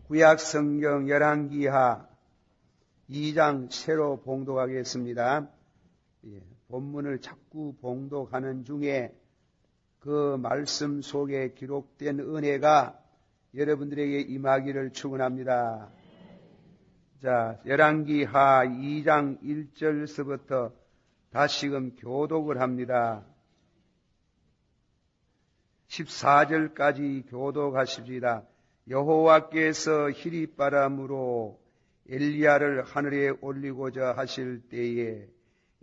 구약 성경 열왕기하 2장 새로 봉독하겠습니다. 본문을 자꾸 봉독하는 중에 그 말씀 속에 기록된 은혜가 여러분들에게 임하기를 축원합니다. 자, 열왕기하 2장 1절서부터 다시금 교독을 합니다. 14절까지 교독하십시다. 여호와께서 희릿바람으로 엘리야를 하늘에 올리고자 하실 때에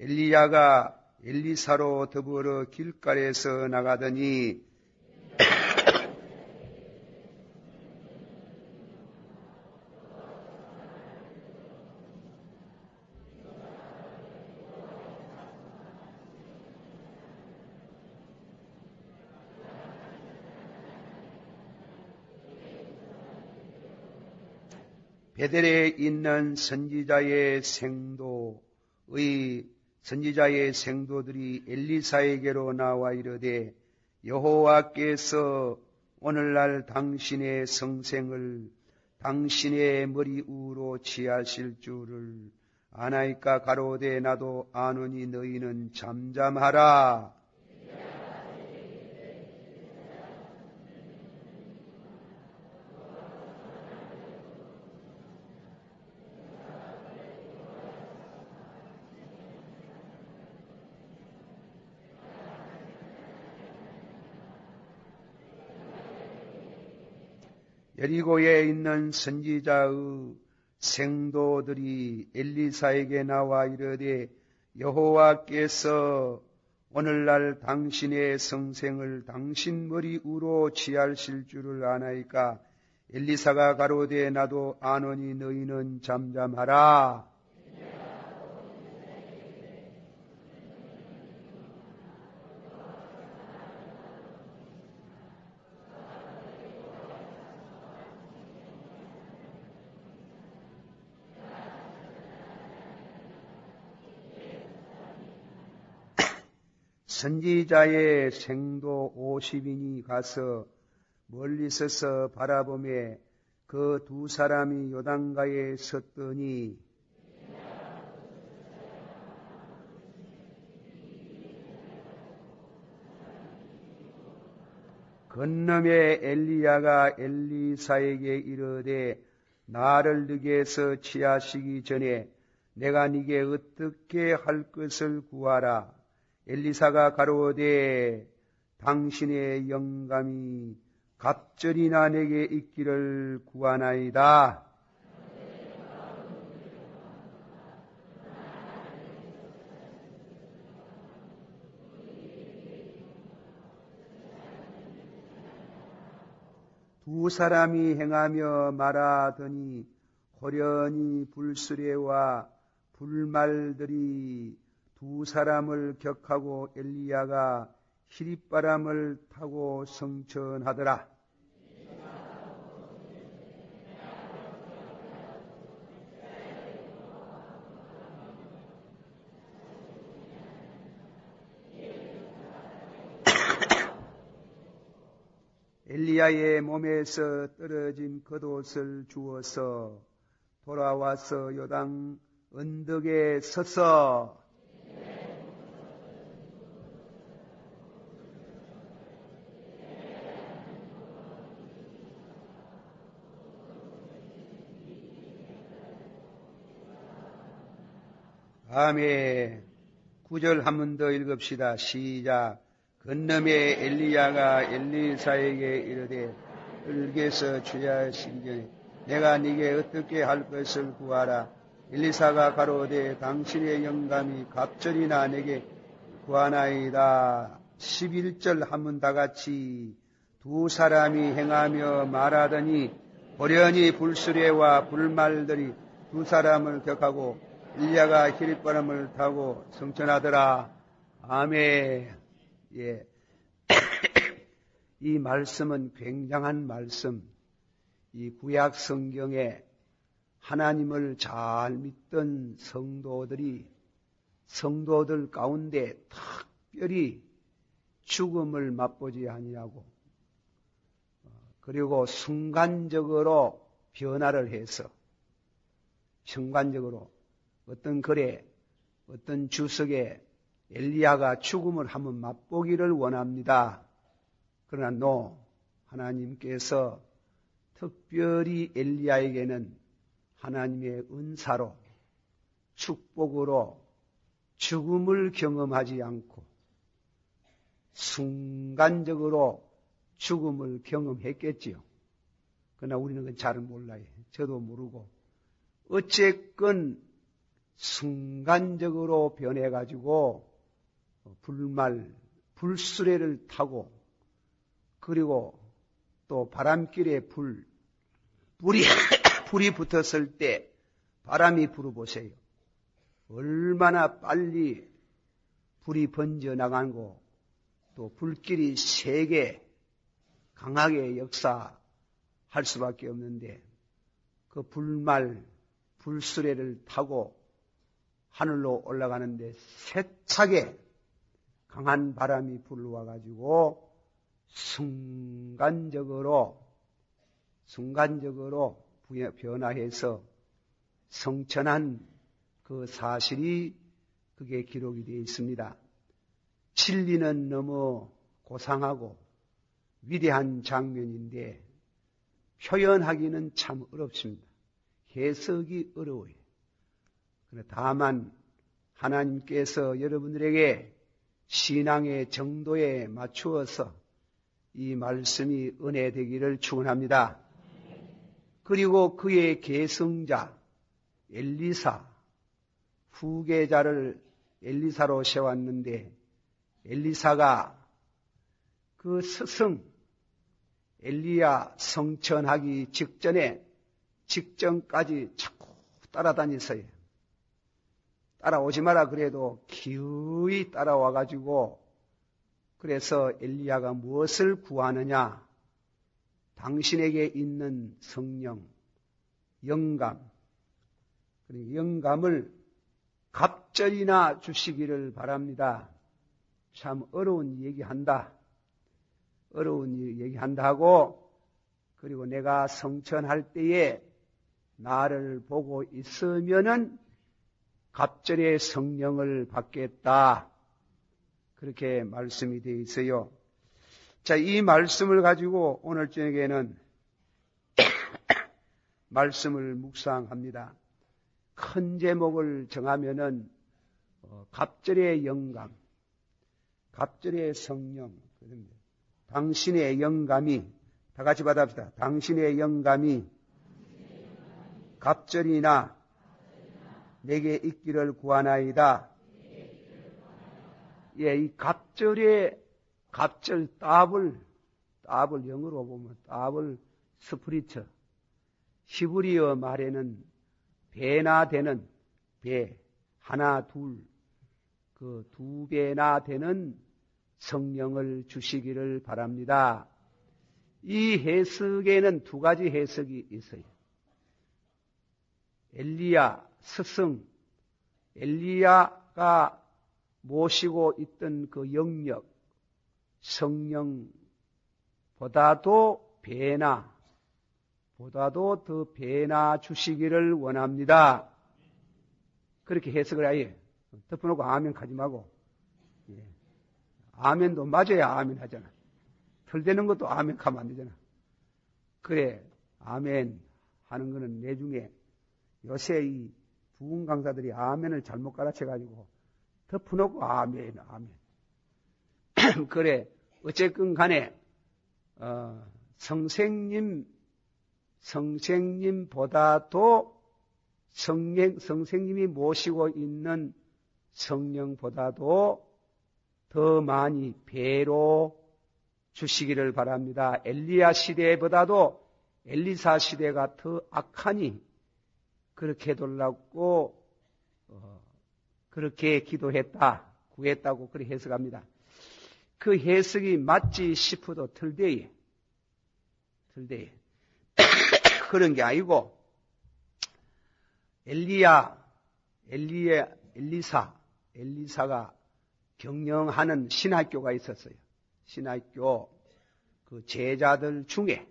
엘리야가 엘리사로 더불어 길가에서 나가더니 베델에 있는 선지자의 생도들이 엘리사에게로 나와 이르되 여호와께서 오늘날 당신의 성생을 당신의 머리 위로 취하실 줄을 아나이까 가로되 나도 아노니 너희는 잠잠하라. 여리고에 있는 선지자의 생도들이 엘리사에게 나와 이르되 여호와께서 오늘날 당신의 성생을 당신 머리 위로 취하실 줄을 아나이까 엘리사가 가로되 나도 아노니 너희는 잠잠하라. 선지자의 생도 50인이 가서 멀리 서서 바라보매 그 두 사람이 요단가에 섰더니 건너에 엘리야가 엘리사에게 이르되 나를 네게서 취하시기 전에 내가 네게 어떻게 할 것을 구하라. 엘리사가 가로되 당신의 영감이 갑절이나 내게 있기를 구하나이다. 두 사람이 행하며 말하더니 호련히 불수레와 불말들이 두 사람을 격하고 엘리야가 희릿바람을 타고 성천하더라. 엘리야의 몸에서 떨어진 겉옷을 주어서 돌아와서 요단 언덕에 서서 아멘. 9절 한 번 더 읽읍시다. 시작. 건너에 엘리야가 엘리사에게 이르되 흙에서 취하시기 전에 내가 네게 어떻게 할 것을 구하라. 엘리사가 가로되 당신의 영감이 갑절이나 내게 구하나이다. 11절 한 번 다 같이 두 사람이 행하며 말하더니 호련히 불수레와 불말들이 두 사람을 격하고 엘리야가 희릿바람을 타고 성천하더라. 아멘. 예. 이 말씀은 굉장한 말씀. 이 구약 성경에 하나님을 잘 믿던 성도들 가운데 특별히 죽음을 맛보지 아니하고 그리고 순간적으로 변화를 해서 현관적으로 어떤 글에 어떤 주석에 엘리야가 죽음을 한번 맛보기를 원합니다. 그러나 하나님께서 특별히 엘리야에게는 하나님의 은사로 축복으로 죽음을 경험하지 않고 순간적으로 죽음을 경험했겠지요. 그러나 우리는 그건 잘 몰라요. 저도 모르고. 어쨌건 순간적으로 변해가지고 불수레를 타고 그리고 또 바람길에 불이 붙었을 때 바람이 불어보세요. 얼마나 빨리 불이 번져나가고 또 불길이 세게 강하게 역사할 수밖에 없는데 그 불수레를 타고 하늘로 올라가는데 세차게 강한 바람이 불러와가지고 순간적으로 변화해서 성천한 그 사실이 그게 기록이 되어 있습니다. 진리는 너무 고상하고 위대한 장면인데 표현하기는 참 어렵습니다. 해석이 어려워요. 다만 하나님께서 여러분들에게 신앙의 정도에 맞추어서 이 말씀이 은혜 되기를 축원합니다. 그리고 그의 계승자 엘리사, 후계자를 엘리사로 세웠는데 엘리사가 그 스승 엘리야 성천하기 직전까지 자꾸 따라다녔어요. 따라오지 마라 그래도 기어이 따라와가지고 그래서 엘리야가 무엇을 구하느냐? 당신에게 있는 성령, 영감, 영감을 갑절이나 주시기를 바랍니다. 참 어려운 얘기한다고 그리고 내가 성천할 때에 나를 보고 있으면은 갑절의 성령을 받겠다. 그렇게 말씀이 되어 있어요. 자, 이 말씀을 가지고 오늘 저녁에는 말씀을 묵상합니다. 큰 제목을 정하면은 갑절의 영감, 갑절의 성령, 당신의 영감이 다 같이 받아봅시다. 당신의 영감이 갑절이나 내게 있기를 구하나이다. 예, 이 갑절 답을 영어로 보면 답을 스프리처. 히브리어 말에는 배나 되는 배, 하나, 둘, 그 두 배나 되는 성령을 주시기를 바랍니다. 이 해석에는 두 가지 해석이 있어요. 엘리야, 스승, 엘리야가 모시고 있던 그 영역, 성령보다도 더 배나 주시기를 원합니다. 그렇게 해석을 해요. 덮어놓고 아멘 하지 말고. 예. 아멘도 맞아야 아멘 하잖아. 털대는 것도 아멘 하면 안 되잖아. 그래, 아멘 하는 거는 내중에 요새 이 부흥 강사들이 아멘을 잘못 가르쳐가지고 덮어놓고 아멘. 그래, 어쨌건 간에, 성생님보다도 성생님이 모시고 있는 성령보다도 더 많이 배로 주시기를 바랍니다. 엘리야 시대보다도 엘리사 시대가 더 악하니 그렇게 해달라고 그렇게 기도했다, 구했다고 그렇게 해석합니다. 그 해석이 맞지 싶어도 틀대에 그런 게 아니고 엘리사가 경영하는 신학교가 있었어요. 신학교 그 제자들 중에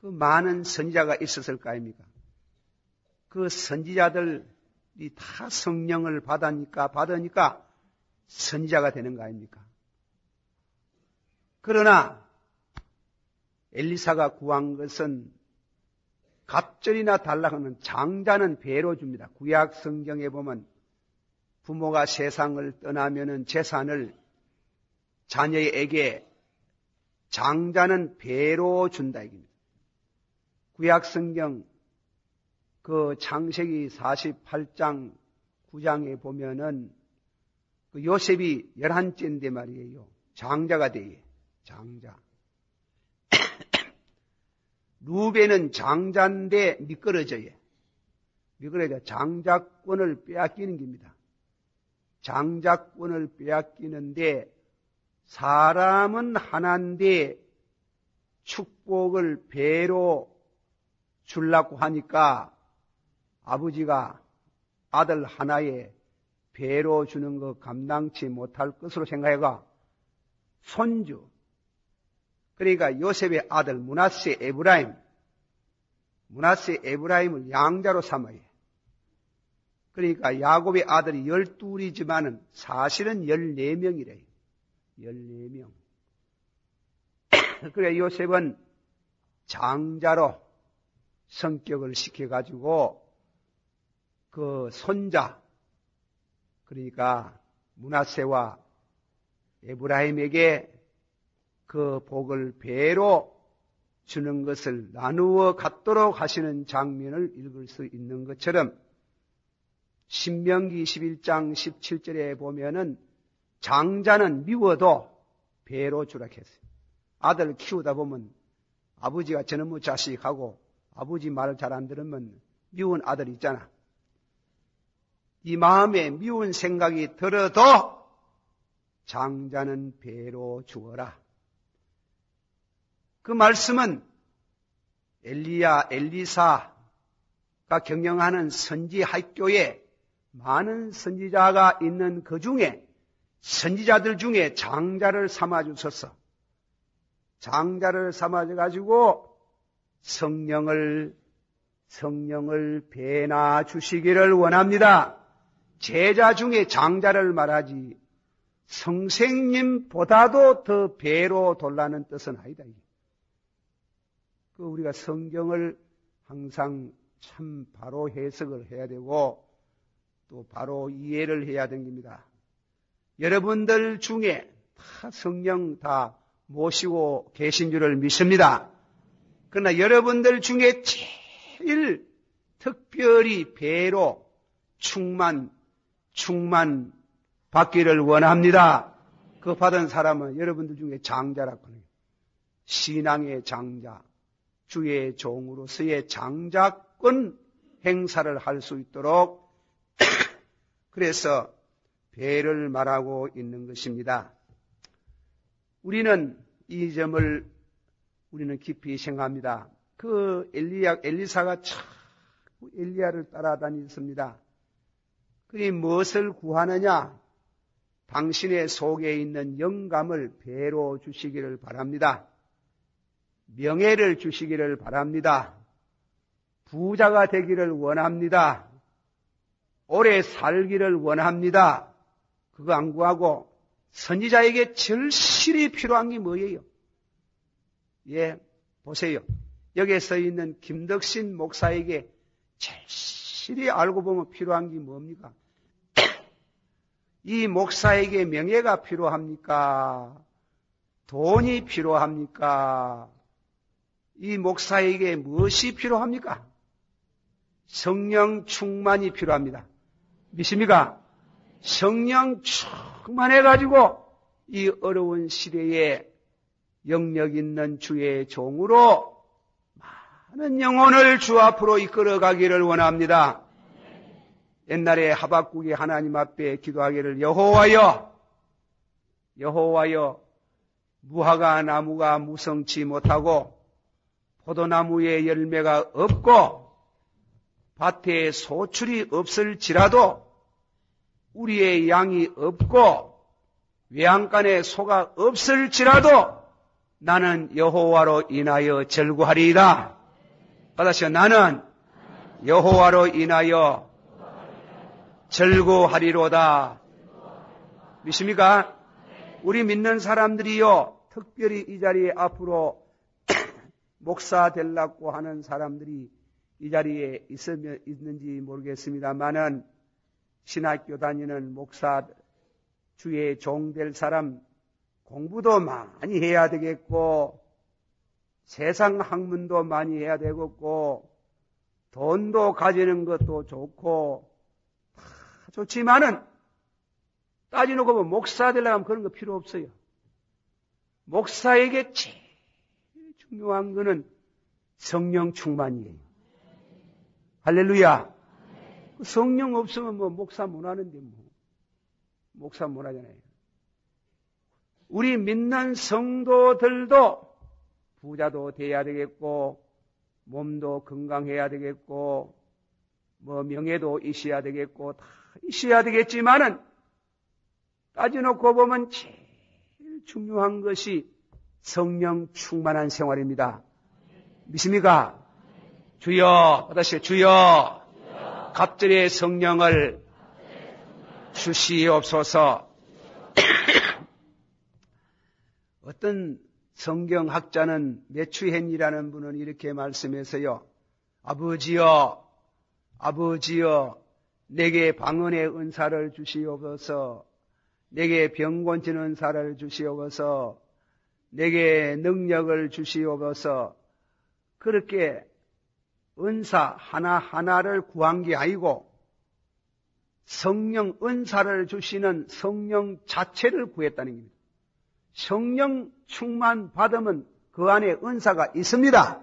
그 많은 선지자가 있었을 거 아닙니까? 그 선지자들이 다 성령을 받으니까 선지자가 되는 거 아닙니까? 그러나 엘리사가 구한 것은 갑절이나 달라하는 장자는 배로 줍니다. 구약 성경에 보면 부모가 세상을 떠나면은 재산을 자녀에게 장자는 배로 준다 이깁니다. 구약 성경 그 창세기 48장 9장에 보면은 그 요셉이 11째인데 말이에요. 장자가 돼. 장자. 루벤은 장자인데 미끄러져요. 미끄러져 장자권을 빼앗기는 겁니다. 장자권을 빼앗기는데 사람은 하나인데 축복을 배로 주려고 하니까 아버지가 아들 하나에 배로 주는 거 감당치 못할 것으로 생각해가 손주, 그러니까 요셉의 아들 므낫세 에브라임을 양자로 삼아요. 그러니까 야곱의 아들이 12이지만은 사실은 14명이래요. 14명. 그래 요셉은 장자로 성격을 시켜가지고 그 손자, 그러니까 므낫세와 에브라임에게 그 복을 배로 주는 것을 나누어 갖도록 하시는 장면을 읽을 수 있는 것처럼 신명기 21장 17절에 보면은 장자는 미워도 배로 주라 했어요. 아들 키우다 보면 아버지가 저놈의 자식하고 아버지 말을 잘 안 들으면 미운 아들 있잖아. 이 마음에 미운 생각이 들어도 장자는 배로 주어라. 그 말씀은 엘리사가 경영하는 선지 학교에 많은 선지자가 있는 그 중에 선지자들 중에 장자를 삼아주셔서 장자를 삼아가지고 성령을 배나 주시기를 원합니다. 제자 중에 장자를 말하지 선생님보다도 더 배로 돌라는 뜻은 아니다. 우리가 성경을 항상 참 바로 해석을 해야 되고 또 바로 이해를 해야 됩니다. 여러분들 중에 다 성령 다 모시고 계신 줄을 믿습니다. 그러나 여러분들 중에 제일 특별히 배로 충만 받기를 원합니다. 그 받은 사람은 여러분들 중에 장자라고 해요. 신앙의 장자, 주의 종으로서의 장자권 행사를 할 수 있도록 그래서 배를 말하고 있는 것입니다. 우리는 이 점을 우리는 깊이 생각합니다. 그 엘리사가 자꾸 엘리야를 따라다녔습니다. 그리 무엇을 구하느냐? 당신의 속에 있는 영감을 배로 주시기를 바랍니다. 명예를 주시기를 바랍니다. 부자가 되기를 원합니다. 오래 살기를 원합니다. 그거 안 구하고 선지자에게 절실히 필요한 게 뭐예요? 예, 보세요. 여기에 써 있는 김덕신 목사에게 절실히 알고 보면 필요한 게 뭡니까? 이 목사에게 명예가 필요합니까? 돈이 필요합니까? 이 목사에게 무엇이 필요합니까? 성령 충만이 필요합니다. 믿습니까? 성령 충만해가지고 이 어려운 시대에 영력 있는 주의 종으로 많은 영혼을 주 앞으로 이끌어가기를 원합니다. 옛날에 하박국이 하나님 앞에 기도하기를 여호와여 무화과 나무가 무성치 못하고 포도나무에 열매가 없고 밭에 소출이 없을지라도 우리의 양이 없고 외양간에 소가 없을지라도 나는 여호와로 인하여 절구하리이다. 받아시오. 나는 여호와로 인하여 즐거워하리로다. 믿습니까? 우리 믿는 사람들이요, 특별히 이 자리에 앞으로 목사 되려고 하는 사람들이 이 자리에 있는지 모르겠습니다만은 신학교 다니는 목사, 주의 종 될 사람 공부도 많이 해야 되겠고 세상 학문도 많이 해야 되겠고 돈도 가지는 것도 좋고 다 좋지만은 따지놓고 보면 목사 되려고 하면 그런 거 필요 없어요. 목사에게 제일 중요한 거는 성령 충만이에요. 할렐루야. 성령 없으면 뭐 목사 못 하는데 뭐. 목사 못 하잖아요. 우리 믿는 성도들도 부자도 돼야 되겠고 몸도 건강해야 되겠고 뭐 명예도 있어야 되겠고 다 있어야 되겠지만은 따져놓고 보면 제일 중요한 것이 성령 충만한 생활입니다. 믿습니까? 주여, 받으시오. 주여, 갑절의 성령을 주시옵소서. 어떤 성경학자는 메추헨이라는 분은 이렇게 말씀해서요. 아버지여, 내게 방언의 은사를 주시옵소서. 내게 병 고치는 은사를 주시옵소서. 내게 능력을 주시옵소서. 그렇게 은사 하나하나를 구한 게 아니고 성령 은사를 주시는 성령 자체를 구했다는 겁니다. 성령 충만 받으면 그 안에 은사가 있습니다.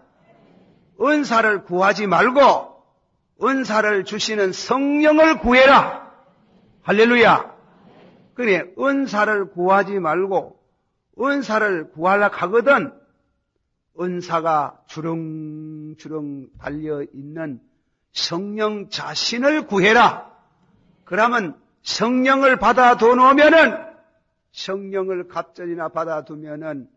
은사를 구하지 말고 은사를 주시는 성령을 구해라. 할렐루야. 그래, 은사를 구하지 말고 은사를 구하려고 하거든 은사가 주렁주렁 달려있는 성령 자신을 구해라. 그러면 성령을 받아두면은 성령을 갑절이나 받아두면은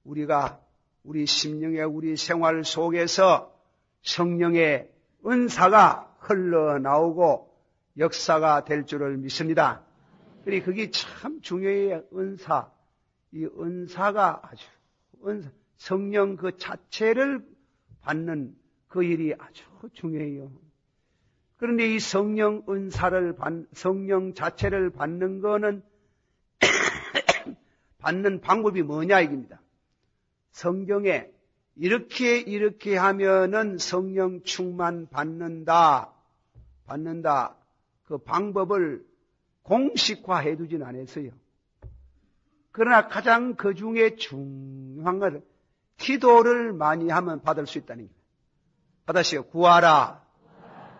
우리가 우리 심령의 우리 생활 속에서 성령의 은사가 흘러나오고 역사가 될 줄을 믿습니다. 그리고 그게 참 중요해요. 은사. 이 은사가 아주 성령 그 자체를 받는 그 일이 아주 중요해요. 그런데 이 성령 은사를 성령 자체를 받는 거는 받는 방법이 뭐냐 이겁니다. 성경에 이렇게 하면은 성령 충만 받는다. 그 방법을 공식화해 두진 않았어요. 그러나 가장 그 중에 중요한 것은 기도를 많이 하면 받을 수 있다는 거예요. 받으시오. 구하라.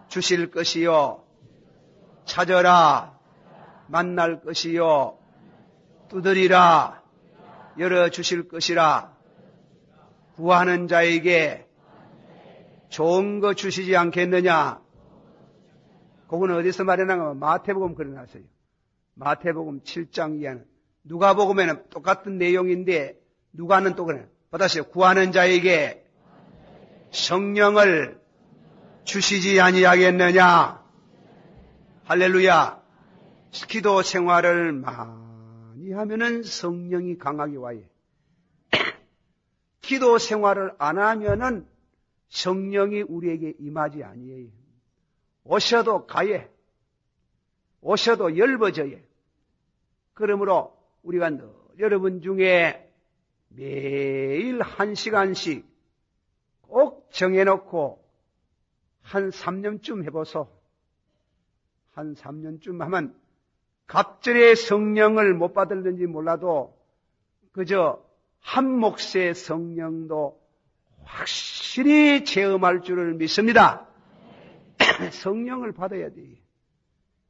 주실 것이요. 찾아라. 만날 것이요. 두드리라. 열어주실 것이라. 구하는 자에게 좋은 거 주시지 않겠느냐. 그거는 어디서 말해나가면 마태복음 그려놨어요. 마태복음 7장 이하는 누가복음에는 똑같은 내용인데 누가는 또 그래. 받으시오. 구하는 자에게 성령을 주시지 아니하겠느냐. 할렐루야. 기도 생활을 많이 하면은 성령이 강하게 와요. 기도 생활을 안 하면은 성령이 우리에게 임하지 아니에요. 오셔도 가예. 오셔도 열버져요. 그러므로 우리가 늘 여러분 중에 매일 1시간씩 꼭 정해놓고 한 3년쯤 해보소. 한 3년쯤 하면 갑절의 성령을 못 받을는지 몰라도 그저 한 몫의 성령도 확실히 체험할 줄을 믿습니다. 성령을 받아야 돼.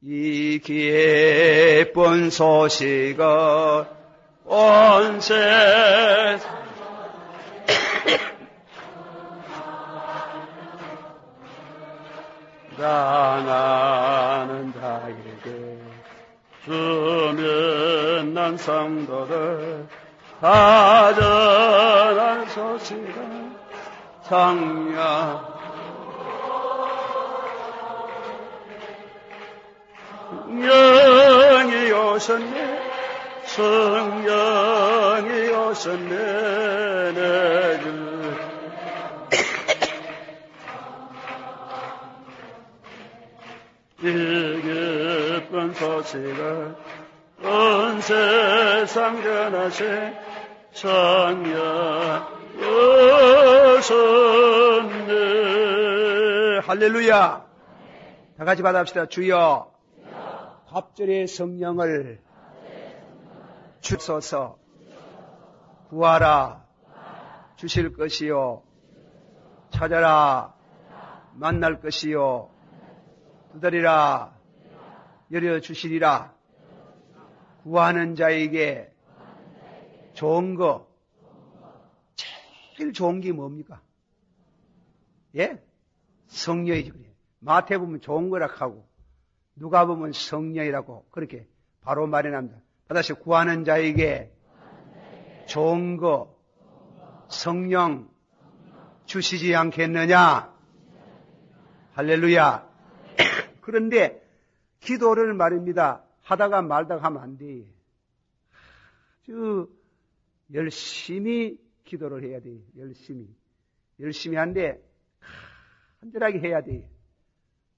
이 기쁜 소식은 온 세상 나는 자에게 수면난 성도들 다 전한 소식은 성령 오셨네 성령이 오셨네 내 주 이 기쁜 소식을 온 세상 전하세 성령 오셨네. 할렐루야. 다 같이 받아봅시다. 주여 갑절의 성령을 주소서. 구하라 주실 것이요 찾아라 만날 것이요 두드리라 열어주시리라. 구하는 자에게 좋은 거, 제일 좋은 게 뭡니까? 예? 성령이지. 마태 보면 좋은 거라 하고 누가 보면 성령이라고 그렇게 바로 말해납니다. 다시 구하는 자에게 좋은 거, 성령 주시지 않겠느냐? 할렐루야. 그런데 기도를 말입니다. 하다가 말다가 하면 안 돼. 아주 열심히 기도를 해야 돼. 열심히 한데 간절하게 해야 돼.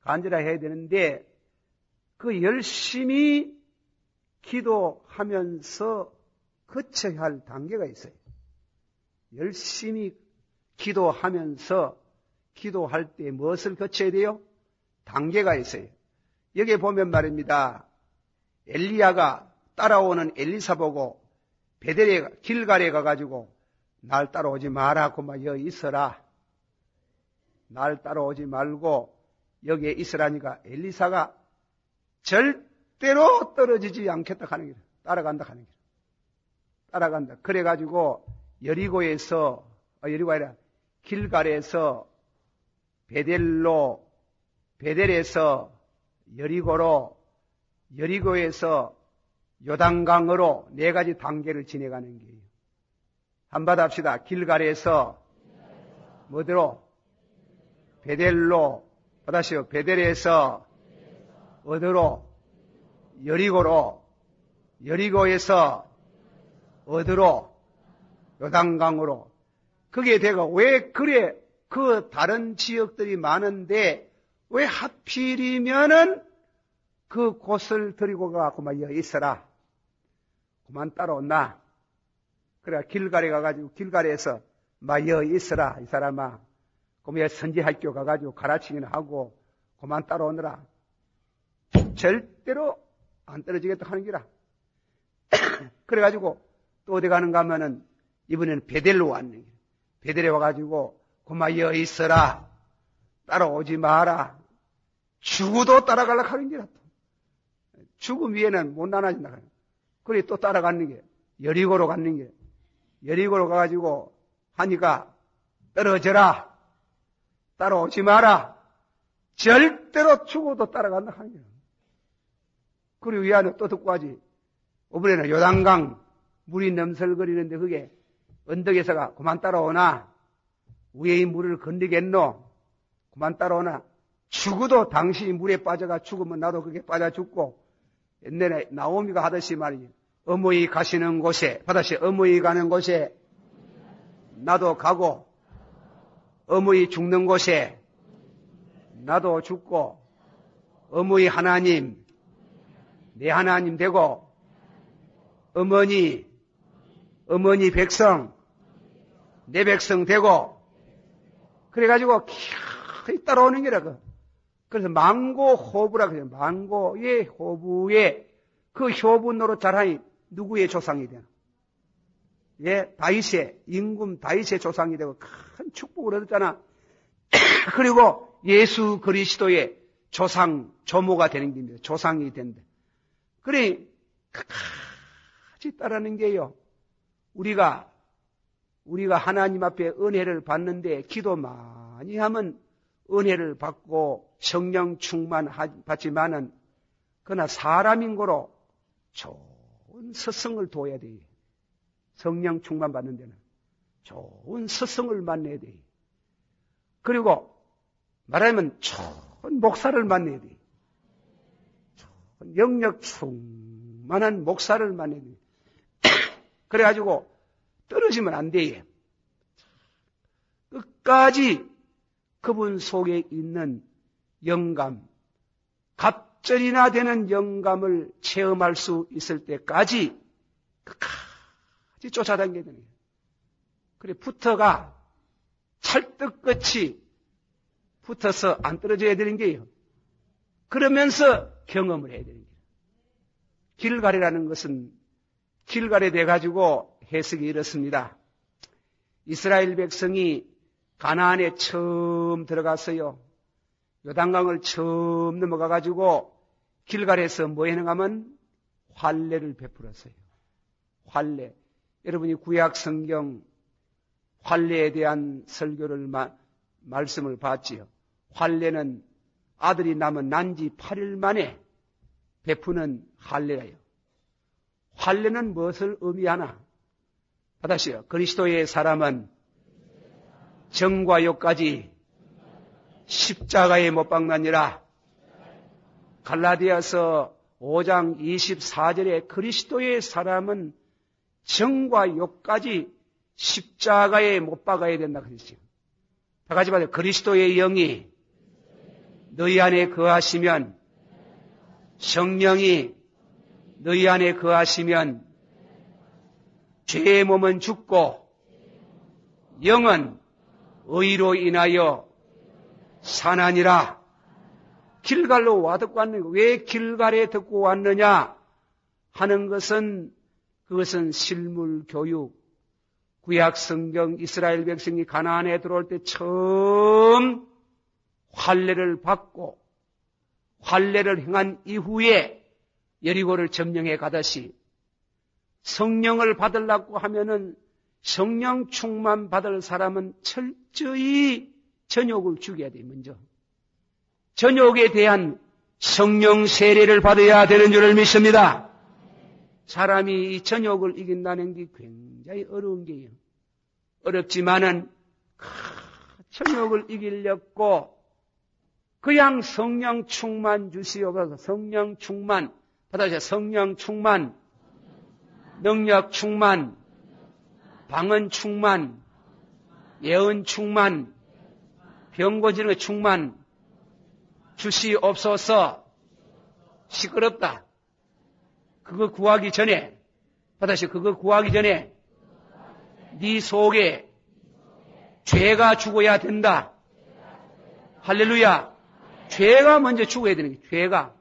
간절하게 해야 되는데 그 열심히 기도하면서 거쳐야 할 단계가 있어요. 열심히 기도하면서 기도할 때 무엇을 거쳐야 돼요? 단계가 있어요. 여기에 보면 말입니다. 엘리야가 따라오는 엘리사 보고 베델에 길갈에 가가지고 날 따라오지 마라고 막 여기 있어라. 날 따라오지 말고 여기에 있으라니까 엘리사가 절대로 떨어지지 않겠다 하는 길, 따라간다 하는 길, 따라간다. 그래가지고 여리고가 아니라 길갈에서 베델에서 여리고로, 여리고에서 요단강으로 4가지 단계를 지내가는 거예요. 한번 합시다. 길갈에서 뭐대로? 베델로, 다시요. 베델에서 어디로? 여리고로, 여리고에서 어디로? 요단강으로. 그게 내가 왜 그래? 그 다른 지역들이 많은데 왜 하필이면은 그 곳을 데리고 가고 막 있어라. 그만 따라온나. 그래 길갈에 가가지고 길갈에서 막 있어라 이 사람아. 그러면 선지학교 가가지고 가르치기는 하고 그만 따라오느라. 절대로 안 떨어지겠다 하는 기라. 그래가지고 또 어디 가는가 하면은 이번에는 베델로 왔는 게. 베델에 와가지고 그만 있어라. 따라오지 마라. 죽어도 따라가려고 하는 기라. 죽음 위에는 못 나눠진다. 그래 또 따라가는 게 여리고로 가는 게. 여리고로 가가지고 하니까 떨어져라. 따라오지 마라. 절대로 죽어도 따라간다 하는 거야. 그리고 이 안에 또 듣고 하지. 이번에는 요단강 물이 넘설거리는데 그게 언덕에서가 그만 따라오나. 위에 물을 건너겠노. 그만 따라오나. 죽어도 당신이 물에 빠져가 죽으면 나도 그게 빠져 죽고. 옛날에 나오미가 하듯이 말이지. 어머니 가시는 곳에, 다시 어머니 가는 곳에 나도 가고, 어머니 죽는 곳에 나도 죽고, 어머니 하나님, 내 하나님 되고, 어머니 백성, 내 백성 되고, 그래가지고 기어이 따라오는 게라고. 그래서 망고 호부라 그래요. 망고의 호부에 그 효부 노릇 잘하니 누구의 조상이 되나? 예, 다윗의 임금 다윗의 조상이 되고 큰 축복을 얻었잖아. 그리고 예수 그리스도의 조상 조모가 되는 겁니다. 조상이 된다. 그래 끝까지 따르는 게요. 우리가 하나님 앞에 은혜를 받는데 기도 많이 하면 은혜를 받고 성령 충만 받지만은 그러나 사람인 거로 좋은 스승을 둬야 돼. 성령 충만 받는 데는 좋은 스승을 만나야 돼. 그리고 말하면 좋은 목사를 만나야 돼. 영력 충만 충만한 목사를 만나야 돼. 그래가지고 떨어지면 안 돼. 끝까지 그분 속에 있는 영감, 갑절이나 되는 영감을 체험할 수 있을 때까지 끝까지 쫓아다녀야 되는 거예요. 그래, 붙어가 찰떡같이 붙어서 안 떨어져야 되는 게요. 그러면서 경험을 해야 되는 거예요. 길갈이라는 것은 길갈에 돼가지고 해석이 이렇습니다. 이스라엘 백성이 가나안에 처음 들어갔어요. 요단강을 처음 넘어가가지고 길갈에서 뭐 했는가 하면 환례를 베풀었어요. 환례. 여러분이 구약 성경 환례에 대한 설교를 말씀을 봤지요. 환례는 아들이 낳으면 난지 8일 만에 베푸는 환례예요. 환례는 무엇을 의미하나? 받으시오. 그리스도의 사람은 정과 욕까지 십자가에 못 박느니라. 갈라디아서 5장 24절에 그리스도의 사람은 정과 욕까지 십자가에 못 박아야 된다 그랬어요. 다 같이 봐요. 그리스도의 영이 너희 안에 거하시면, 성령이 너희 안에 거하시면 죄의 몸은 죽고 영은 의로 인하여 사나니라. 길갈로 와듣고 왔는 거. 왜 길갈에 듣고 왔느냐 하는 것은 그것은 실물 교육. 구약 성경 이스라엘 백성이 가나안에 들어올 때 처음 환례를 받고 환례를 행한 이후에 여리고를 점령해 가듯이 성령을 받으려고 하면은 성령 충만 받을 사람은 철저히 전욕을 죽여야 돼. 먼저 전욕에 대한 성령 세례를 받아야 되는 줄을 믿습니다. 사람이 이 전욕을 이긴다는 게 굉장히 어려운 게요. 어렵지만은 전욕을 이기려고 그냥 성령 충만 주시옵소서. 성령 충만 받아주세요. 성령 충만, 능력 충만, 방언 충만, 예언 충만, 병 고치는 것 충만 주시옵소서. 시끄럽다. 그거 구하기 전에, 받으시오. 그거 구하기 전에 네 속에 죄가 죽어야 된다. 할렐루야. 죄가 먼저 죽어야 되는 거예요. 죄가.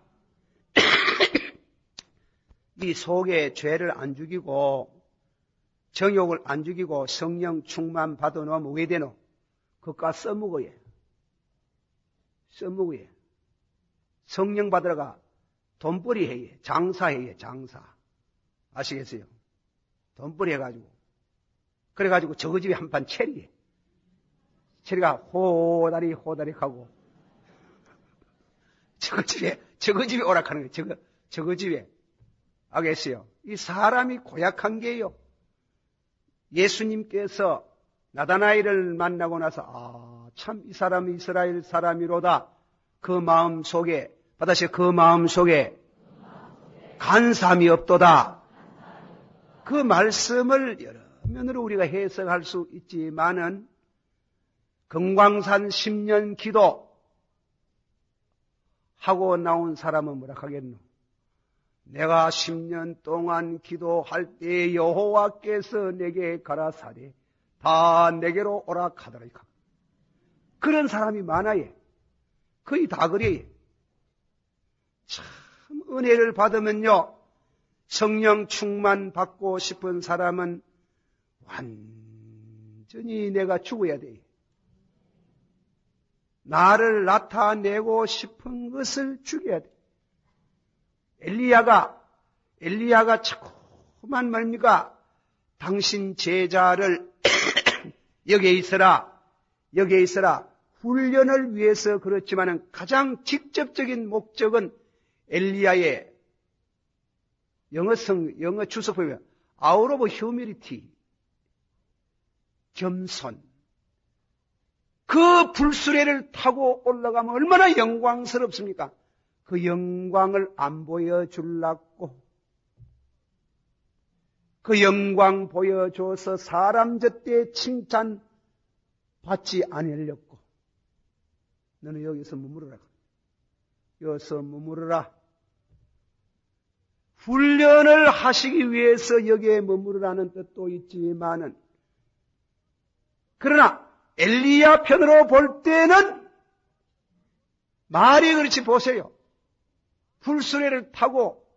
이 속에 죄를 안 죽이고 정욕을 안 죽이고 성령 충만 받아놓으면 왜 되노? 그것과 써먹어야. 써먹어야. 성령 받으러가 돈벌이 해야. 장사해야. 장사. 아시겠어요? 돈벌이 해가지고. 그래가지고 저거 집에 한판 체리해. 체리가 호다리 하고 저거 집에 오락하는 거예요. 저거 집에. 알겠어요? 이 사람이 고약한 게요. 예수님께서 나다나엘을 만나고 나서 참 이 사람이 이스라엘 사람이로다. 그 마음 속에 받으시오. 그 마음 속에 간삼이 없도다. 그 말씀을 여러 면으로 우리가 해석할 수 있지만은 금광산 10년 기도 하고 나온 사람은 뭐라 하겠노? 내가 10년 동안 기도할 때 여호와께서 내게 가라사대 다 내게로 오라 하더라. 그런 사람이 많아요. 거의 다 그래요. 참 은혜를 받으면요. 성령 충만 받고 싶은 사람은 완전히 내가 죽어야 돼요. 나를 나타내고 싶은 것을 죽여야 돼. 엘리야가 자꾸만 말입니까? 당신 제자를 여기에 있어라. 훈련을 위해서 그렇지만은 가장 직접적인 목적은 엘리야의 영어 주석 보면 out of humility, 겸손. 그 불수레를 타고 올라가면 얼마나 영광스럽습니까? 그 영광을 안 보여주려고 그 영광 보여줘서 사람 젖대 칭찬 받지 아니하려고 너는 여기서 머무르라. 여기서 머무르라. 훈련을 하시기 위해서 여기에 머무르라는 뜻도 있지만은 그러나 엘리야 편으로 볼 때는 말이 그렇지 보세요. 불수레를 타고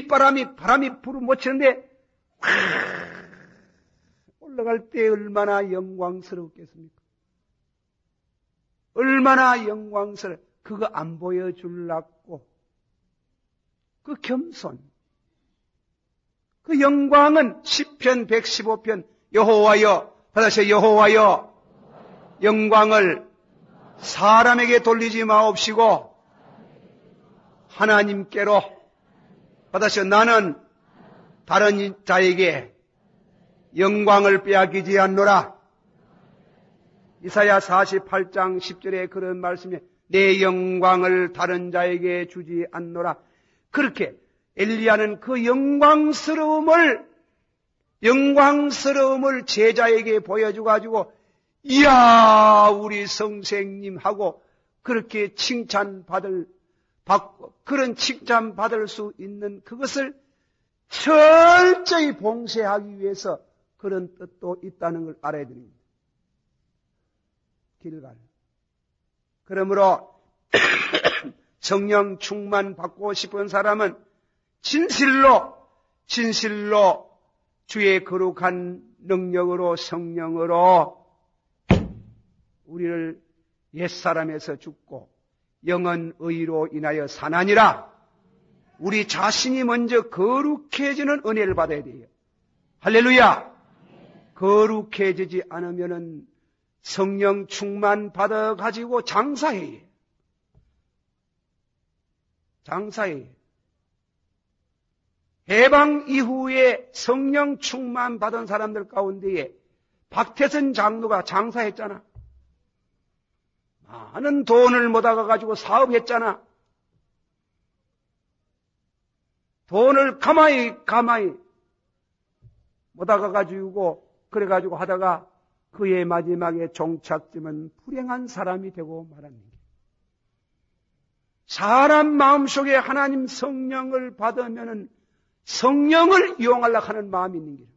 바람이 불을 못 치는데 올라갈 때 얼마나 영광스럽겠습니까? 얼마나 영광스러워. 그거 안 보여주려고 그 겸손, 그 영광은 시편 115편 여호와여, 받으세요. 여호와여, 영광을 사람에게 돌리지 마옵시고 하나님께로 받으세요. 나는 다른 자에게 영광을 빼앗기지 않노라. 이사야 48장 10절에 그런 말씀에 내 영광을 다른 자에게 주지 않노라. 그렇게 엘리야는 그 영광스러움을 제자에게 보여줘가지고 이야 우리 선생님하고 그렇게 그런 칭찬받을 수 있는 그것을 철저히 봉쇄하기 위해서 그런 뜻도 있다는 걸 알아야 됩니다. 길갈. 그러므로 성령 충만 받고 싶은 사람은 진실로 주의 거룩한 능력으로 성령으로 우리를 옛사람에서 죽고 영은 의로 인하여 사나니라. 우리 자신이 먼저 거룩해지는 은혜를 받아야 돼요. 할렐루야. 거룩해지지 않으면은 성령 충만 받아가지고 장사해. 해방 이후에 성령 충만 받은 사람들 가운데에 박태선 장로가 장사했잖아. 많은 돈을 모아가지고 사업했잖아. 돈을 가마히 모아가지고 그래가지고 하다가 그의 마지막에 종착점은 불행한 사람이 되고 말합니다. 사람 마음속에 하나님 성령을 받으면은 성령을 이용하려고 하는 마음이 있는 거예요.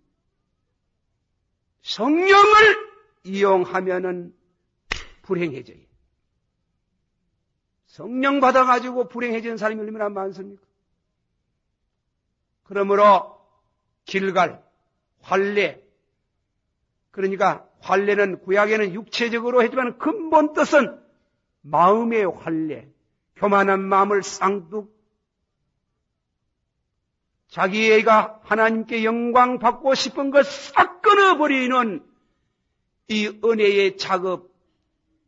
성령을 이용하면은 불행해져요. 성령 받아가지고 불행해지는 사람이 얼마나 많습니까? 그러므로 길갈, 환례, 그러니까 환례는 구약에는 육체적으로 했지만 근본 뜻은 마음의 환례, 교만한 마음을 쌍둑 자기애가 하나님께 영광 받고 싶은 것 싹 끊어버리는 이 은혜의 작업,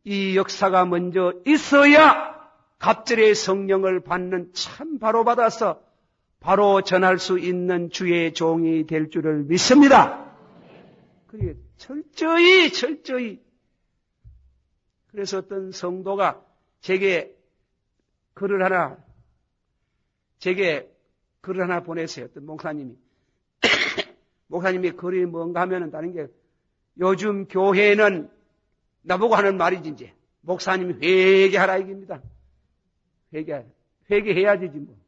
이 역사가 먼저 있어야 갑절의 성령을 받는 참 바로 받아서 바로 전할 수 있는 주의 종이 될 줄을 믿습니다. 그게 철저히. 그래서 어떤 성도가 제게 글을 하나 보냈어요. 어떤 목사님이. 목사님이 글이 뭔가 하면은 다른 게 요즘 교회는 나보고 하는 말이지 이제. 목사님이 회개하라 이깁니다. 회개해야 되지 뭐.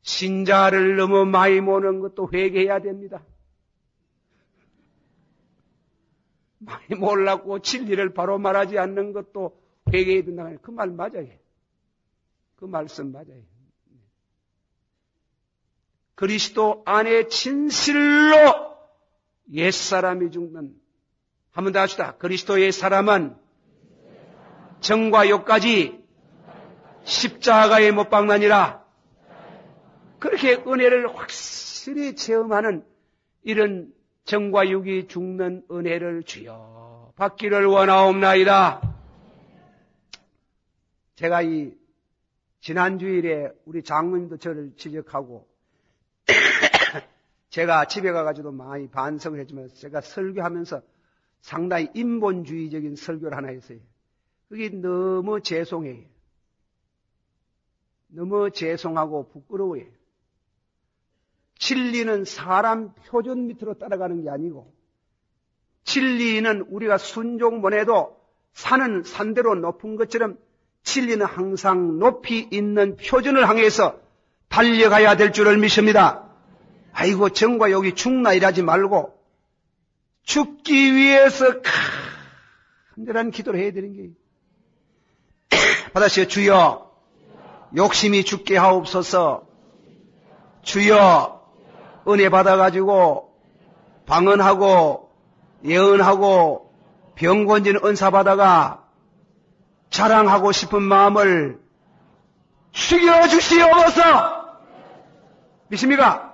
신자를 너무 많이 모는 것도 회개해야 됩니다. 많이 몰랐고 진리를 바로 말하지 않는 것도 회개해야 된다. 그 말 맞아요. 그 말씀 맞아요. 그리스도 안에 진실로 옛사람이 죽는, 한 번 더 합시다. 그리스도의 사람은 정과 욕까지 십자가에 못 박나니라. 그렇게 은혜를 확실히 체험하는 이런 정과 육이 죽는 은혜를 주여 받기를 원하옵나이다. 제가 이 지난 주일에 우리 장로님도 저를 지적하고 제가 집에 가가지고도 많이 반성을 했지만 제가 설교하면서 상당히 인본주의적인 설교를 하나 했어요. 그게 너무 죄송해요. 너무 죄송하고 부끄러워요. 진리는 사람 표준 밑으로 따라가는 게 아니고 진리는 우리가 순종 못해도 산은 산대로 높은 것처럼 진리는 항상 높이 있는 표준을 향해서 달려가야 될 줄을 믿습니다. 아이고 정과 여기 죽나 이러지 말고 죽기 위해서 간절한 기도를 해야 되는 게 받으시오. 주여 욕심이 죽게 하옵소서. 주여 은혜 받아가지고 방언하고 예언하고 병 건지는 은사 받아가 자랑하고 싶은 마음을 죽여주시옵소서. 믿습니까?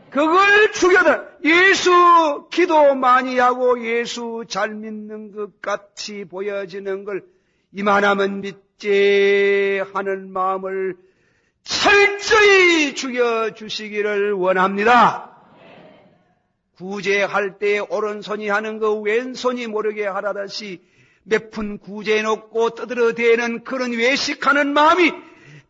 그걸 죽여들 예수 기도 많이 하고 예수 잘 믿는 것 같이 보여지는 걸 이만하면 믿지 하는 마음을 철저히 죽여주시기를 원합니다. 구제할 때 오른손이 하는 거 왼손이 모르게 하라듯이 몇 푼 구제해놓고 떠들어대는 그런 외식하는 마음이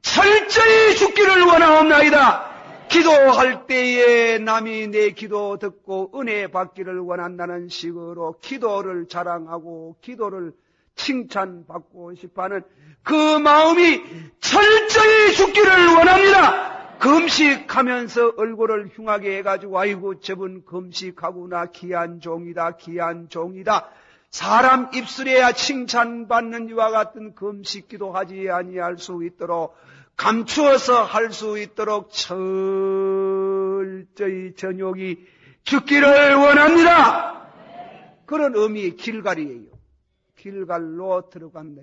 철저히 죽기를 원하옵나이다. 기도할 때에 남이 내 기도 듣고 은혜 받기를 원한다는 식으로 기도를 자랑하고 기도를 칭찬받고 싶어하는 그 마음이 철저히 죽기를 원합니다. 금식하면서 얼굴을 흉하게 해가지고 아이고 저분 금식하구나 귀한 종이다 귀한 종이다. 사람 입술에야 칭찬받는 이와 같은 금식기도 하지 아니할 수 있도록 감추어서 할 수 있도록 철저히 전욕이 죽기를 원합니다. 그런 의미의 길갈이에요. 길갈로 들어간다.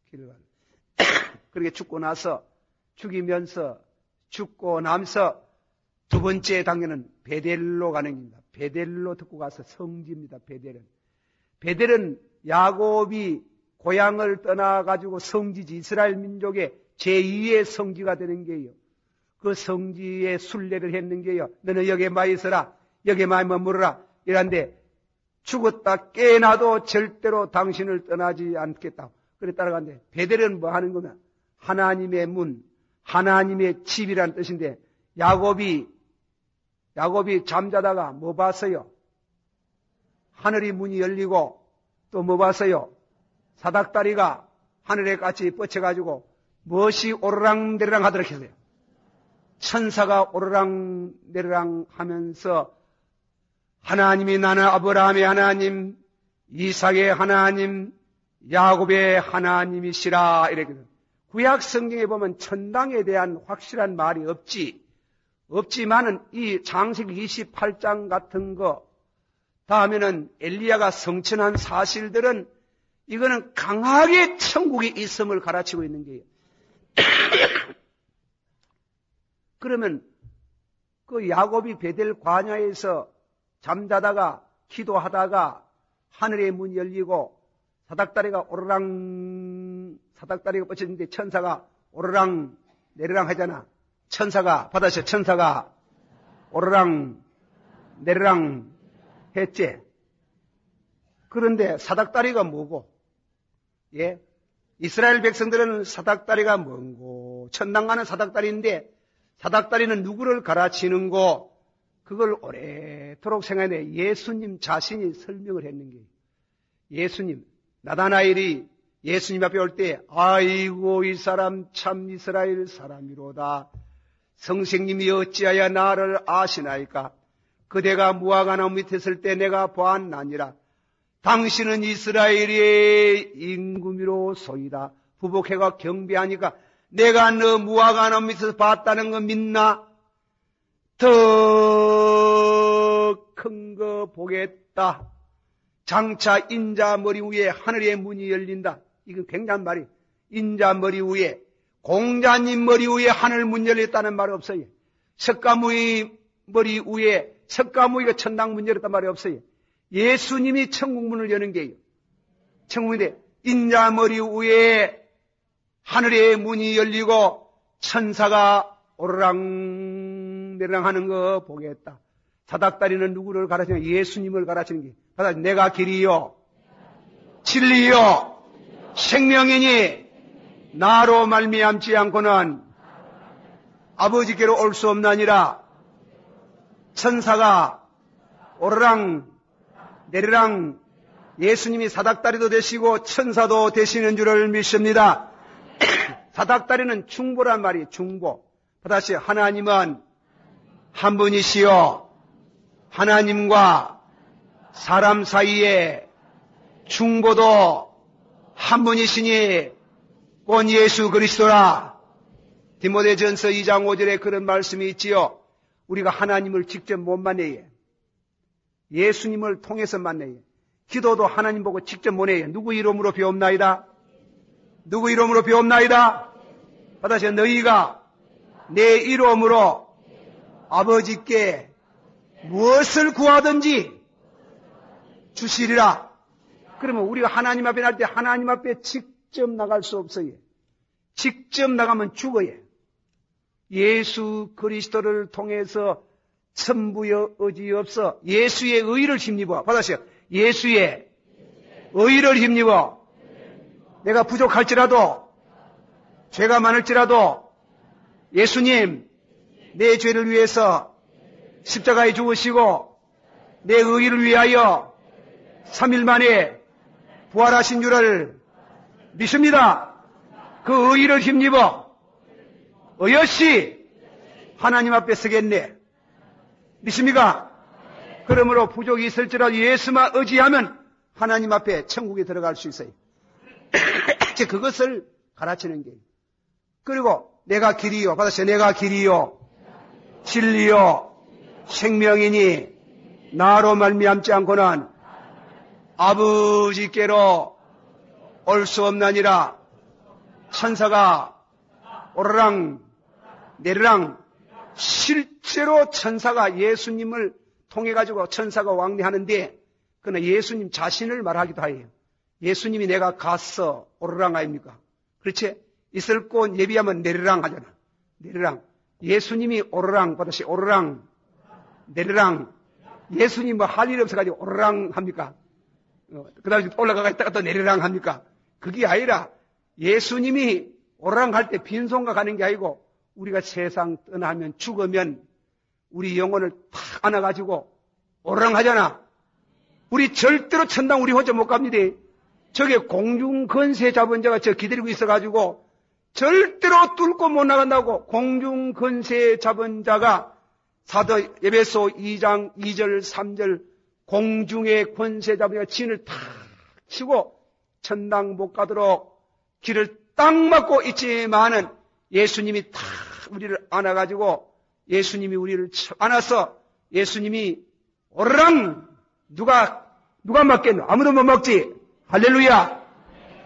길갈. 그렇게 죽고 나서 죽이면서 죽고 나면서 두 번째 단계는 베델로 가는 겁니다. 베델로 듣고 가서 성지입니다. 베델은 야곱이 고향을 떠나가지고 성지지 이스라엘 민족의 제2의 성지가 되는 게요. 그 성지에 순례를 했는 게요. 너는 여기에 많이 있어라. 여기에 많이 머무르라. 이란데 죽었다 깨나도 절대로 당신을 떠나지 않겠다. 그래 따라간대. 베델은 뭐 하는 거냐? 하나님의 문, 하나님의 집이라는 뜻인데 야곱이 잠자다가 뭐 봤어요? 하늘이 문이 열리고 또 뭐 봤어요? 사닥다리가 하늘에 같이 뻗쳐가지고 무엇이 오르락내리락 하도록 했어요. 천사가 오르락내리락 하면서 하나님이 나는 아브라함의 하나님, 이삭의 하나님, 야곱의 하나님이시라 이렇게. 구약 성경에 보면 천당에 대한 확실한 말이 없지만은 이 창세기 28장 같은 거 다음에는 엘리야가 성천한 사실들은 이거는 강하게 천국이 있음을 가르치고 있는 거예요. 그러면 그 야곱이 베델 광야에서 잠자다가 기도하다가 하늘의 문이 열리고 사닥다리가 뻗쳐지는데 천사가 오르락 내리락 하잖아. 천사가 오르락 내리락 했지. 그런데 사닥다리가 뭐고? 예? 이스라엘 백성들은 사닥다리가 뭔고? 천당 가는 사닥다리인데 사닥다리는 누구를 가르치는 거? 그걸 오래도록 생각해 예수님 자신이 설명을 했는 게 예수님 나다나엘이 예수님 앞에 올 때 아이고 이 사람 참 이스라엘 사람이로다. 선생님이 어찌하여 나를 아시나이까? 그대가 무화과나무 밑에 있을 때 내가 보았나니라. 당신은 이스라엘의 임금이로소이다. 부복해가 경배하니까 내가 너 무화과나무 밑에서 봤다는 거 믿나? 더 큰 거 보겠다. 장차 인자 머리 위에 하늘의 문이 열린다. 이건 굉장한 말이. 인자 머리 위에 공자님 머리 위에 하늘 문 열렸다는 말 없어요. 석가모니 머리 위에 석가모니가 천당 문 열었단 말이 없어요. 예수님이 천국 문을 여는 게요. 천국인데 인자 머리 위에 하늘의 문이 열리고 천사가 오르락내리락 하는 거 보겠다. 사닥다리는 누구를 가르치냐? 예수님을 가르치는 게. 내가 길이요, 진리요, 생명이니 나로 말미암지 않고는 아버지께로 올 수 없나니라. 천사가 오르락 내리락 예수님이 사닥다리도 되시고 천사도 되시는 줄을 믿습니다. 사닥다리는 중보란 말이에요. 중보. 다시 하나님은 한 분이시요 하나님과 사람 사이에 중보도 한 분이시니 곧 예수 그리스도라. 디모데전서 2장 5절에 그런 말씀이 있지요. 우리가 하나님을 직접 못 만나요. 예수님을 통해서 만나요. 기도도 하나님 보고 직접 못 해요. 누구 이름으로 배웁나이다? 누구 이름으로 배웁나이다? 다시 너희가 내 이름으로 아버지께 무엇을 구하든지 주시리라. 그러면 우리가 하나님 앞에 날 때 하나님 앞에 직접 나갈 수 없어요. 직접 나가면 죽어요. 예수 그리스도를 통해서 천부의 의지 없어 예수의 의를 힘입어. 받으세요. 예수의 의를 힘입어. 내가 부족할지라도 죄가 많을지라도 예수님 내 죄를 위해서 십자가에 죽으시고 내 의를 위하여 3일 만에 부활하신 줄을 믿습니다. 그 의를 힘입어 어여시 하나님 앞에 서겠네. 믿습니까? 그러므로 부족이 있을지라도 예수만 의지하면 하나님 앞에 천국에 들어갈 수 있어요. 그것을 가르치는 거예요. 그리고 내가 길이요. 받으세요. 내가 길이요. 진리요. 생명이니 나로 말미암지 않고는 아버지께로 올 수 없나니라. 천사가 오르락 내리락 실제로 천사가 예수님을 통해 가지고 천사가 왕래하는데 그러나 예수님 자신을 말하기도 해요. 예수님이 내가 갔어 오르락 아닙니까? 그렇지? 있을 곳 예비하면 내리락 하잖아. 내리락. 예수님이 오르락 받으시 오르락 내리락. 예수님 뭐 할 일 없어가지고 오르락 합니까? 그 다음에 올라가가 있다가 또 내리락 합니까? 그게 아니라 예수님이 오르락 할 때 빈손과 가는 게 아니고 우리가 세상 떠나면 죽으면 우리 영혼을 탁 안아가지고 오르락 하잖아. 우리 절대로 천당 우리 혼자 못 갑니다. 저게 공중 건세 잡은 자가 저 기다리고 있어가지고 절대로 뚫고 못 나간다고. 공중 건세 잡은 자가 사도 에베소 2장 2절 3절 공중의 권세 잡은 자가 진을 탁 치고 천당 못 가도록 길을 딱 막고 있지만은 예수님이 탁 우리를 안아가지고 예수님이 우리를 안아서 예수님이 오르락 누가 막겠노? 아무도 못 막지. 할렐루야.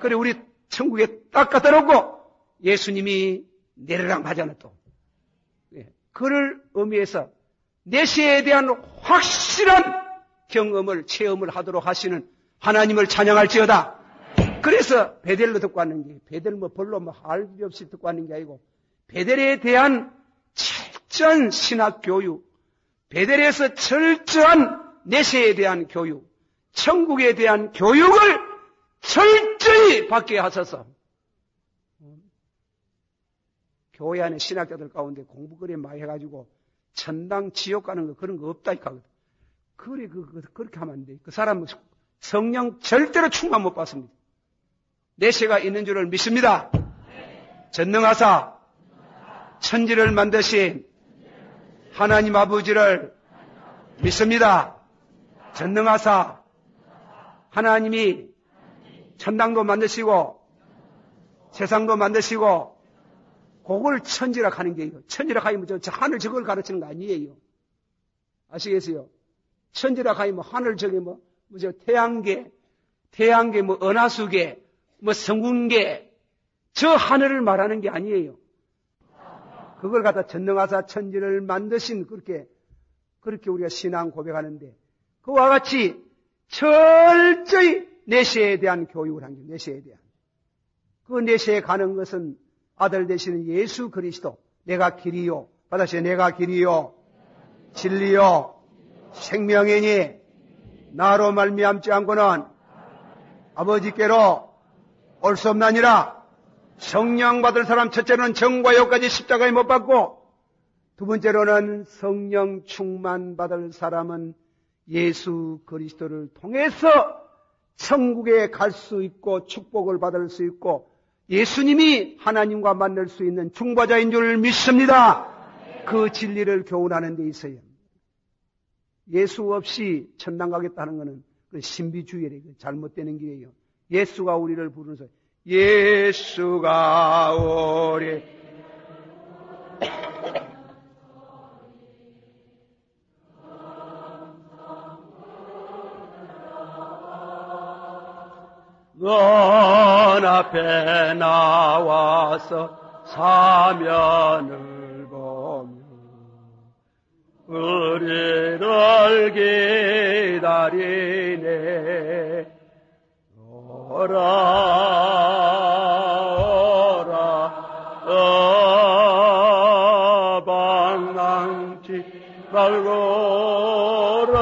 그래 우리 천국에 딱 갖다 놓고 예수님이 내리락 하잖아 또. 그를 의미해서 내시에 대한 확실한 경험을 체험을 하도록 하시는 하나님을 찬양할지어다. 그래서 베델로 듣고 왔는 게 베델 뭐 별로 뭐 할 일 없이 듣고 왔는 게 아니고 베델에 대한 철저한 신학 교육, 베델에서 철저한 내세에 대한 교육, 천국에 대한 교육을 철저히 받게 하셔서 교회 안에 신학자들 가운데 공부 그래 많이 해가지고 천당 지옥 가는 거 그런 거 없다 이거거든. 그래 그렇게 하면 안 돼. 그 사람은 성령 절대로 충만 못 받습니다. 내세가 있는 줄을 믿습니다. 전능하사 천지를 만드신 하나님 아버지를 믿습니다. 전능하사 하나님이 천당도 만드시고 세상도 만드시고 그걸 천지락 하는 게요. 천지락 하면 저 하늘 저걸 가르치는 거 아니에요. 아시겠어요? 천지락 하면 하늘 저기 저 태양계 뭐 은하수계 뭐 성군계 저 하늘을 말하는 게 아니에요. 그걸 갖다 전능하사 천지를 만드신 그렇게 우리가 신앙 고백하는데 그와 같이 철저히 내세에 대한 교육을 한 거예요. 내세에 대한. 그 내세에 가는 것은 아들 되시는 예수 그리스도. 내가 길이요. 받으세요. 내가 길이요. 진리요. 생명이니 나로 말미암지 않고는 아버지께로 올 수 없나니라. 성령 받을 사람 첫째는 정과 여까지 십자가에 못 박고 두 번째로는 성령 충만 받을 사람은 예수 그리스도를 통해서 천국에 갈 수 있고 축복을 받을 수 있고 예수님이 하나님과 만날 수 있는 중보자인 줄 믿습니다. 그 진리를 교훈하는 데 있어요. 예수 없이 천당 가겠다는 것은 신비주의래. 잘못되는 길이에요. 예수가 우리를 부르는 소리. 예수가 우리 넌 앞에 나와서 사면을 보며 우리를 기다리네. 오라 오라 방랑치 말고 오라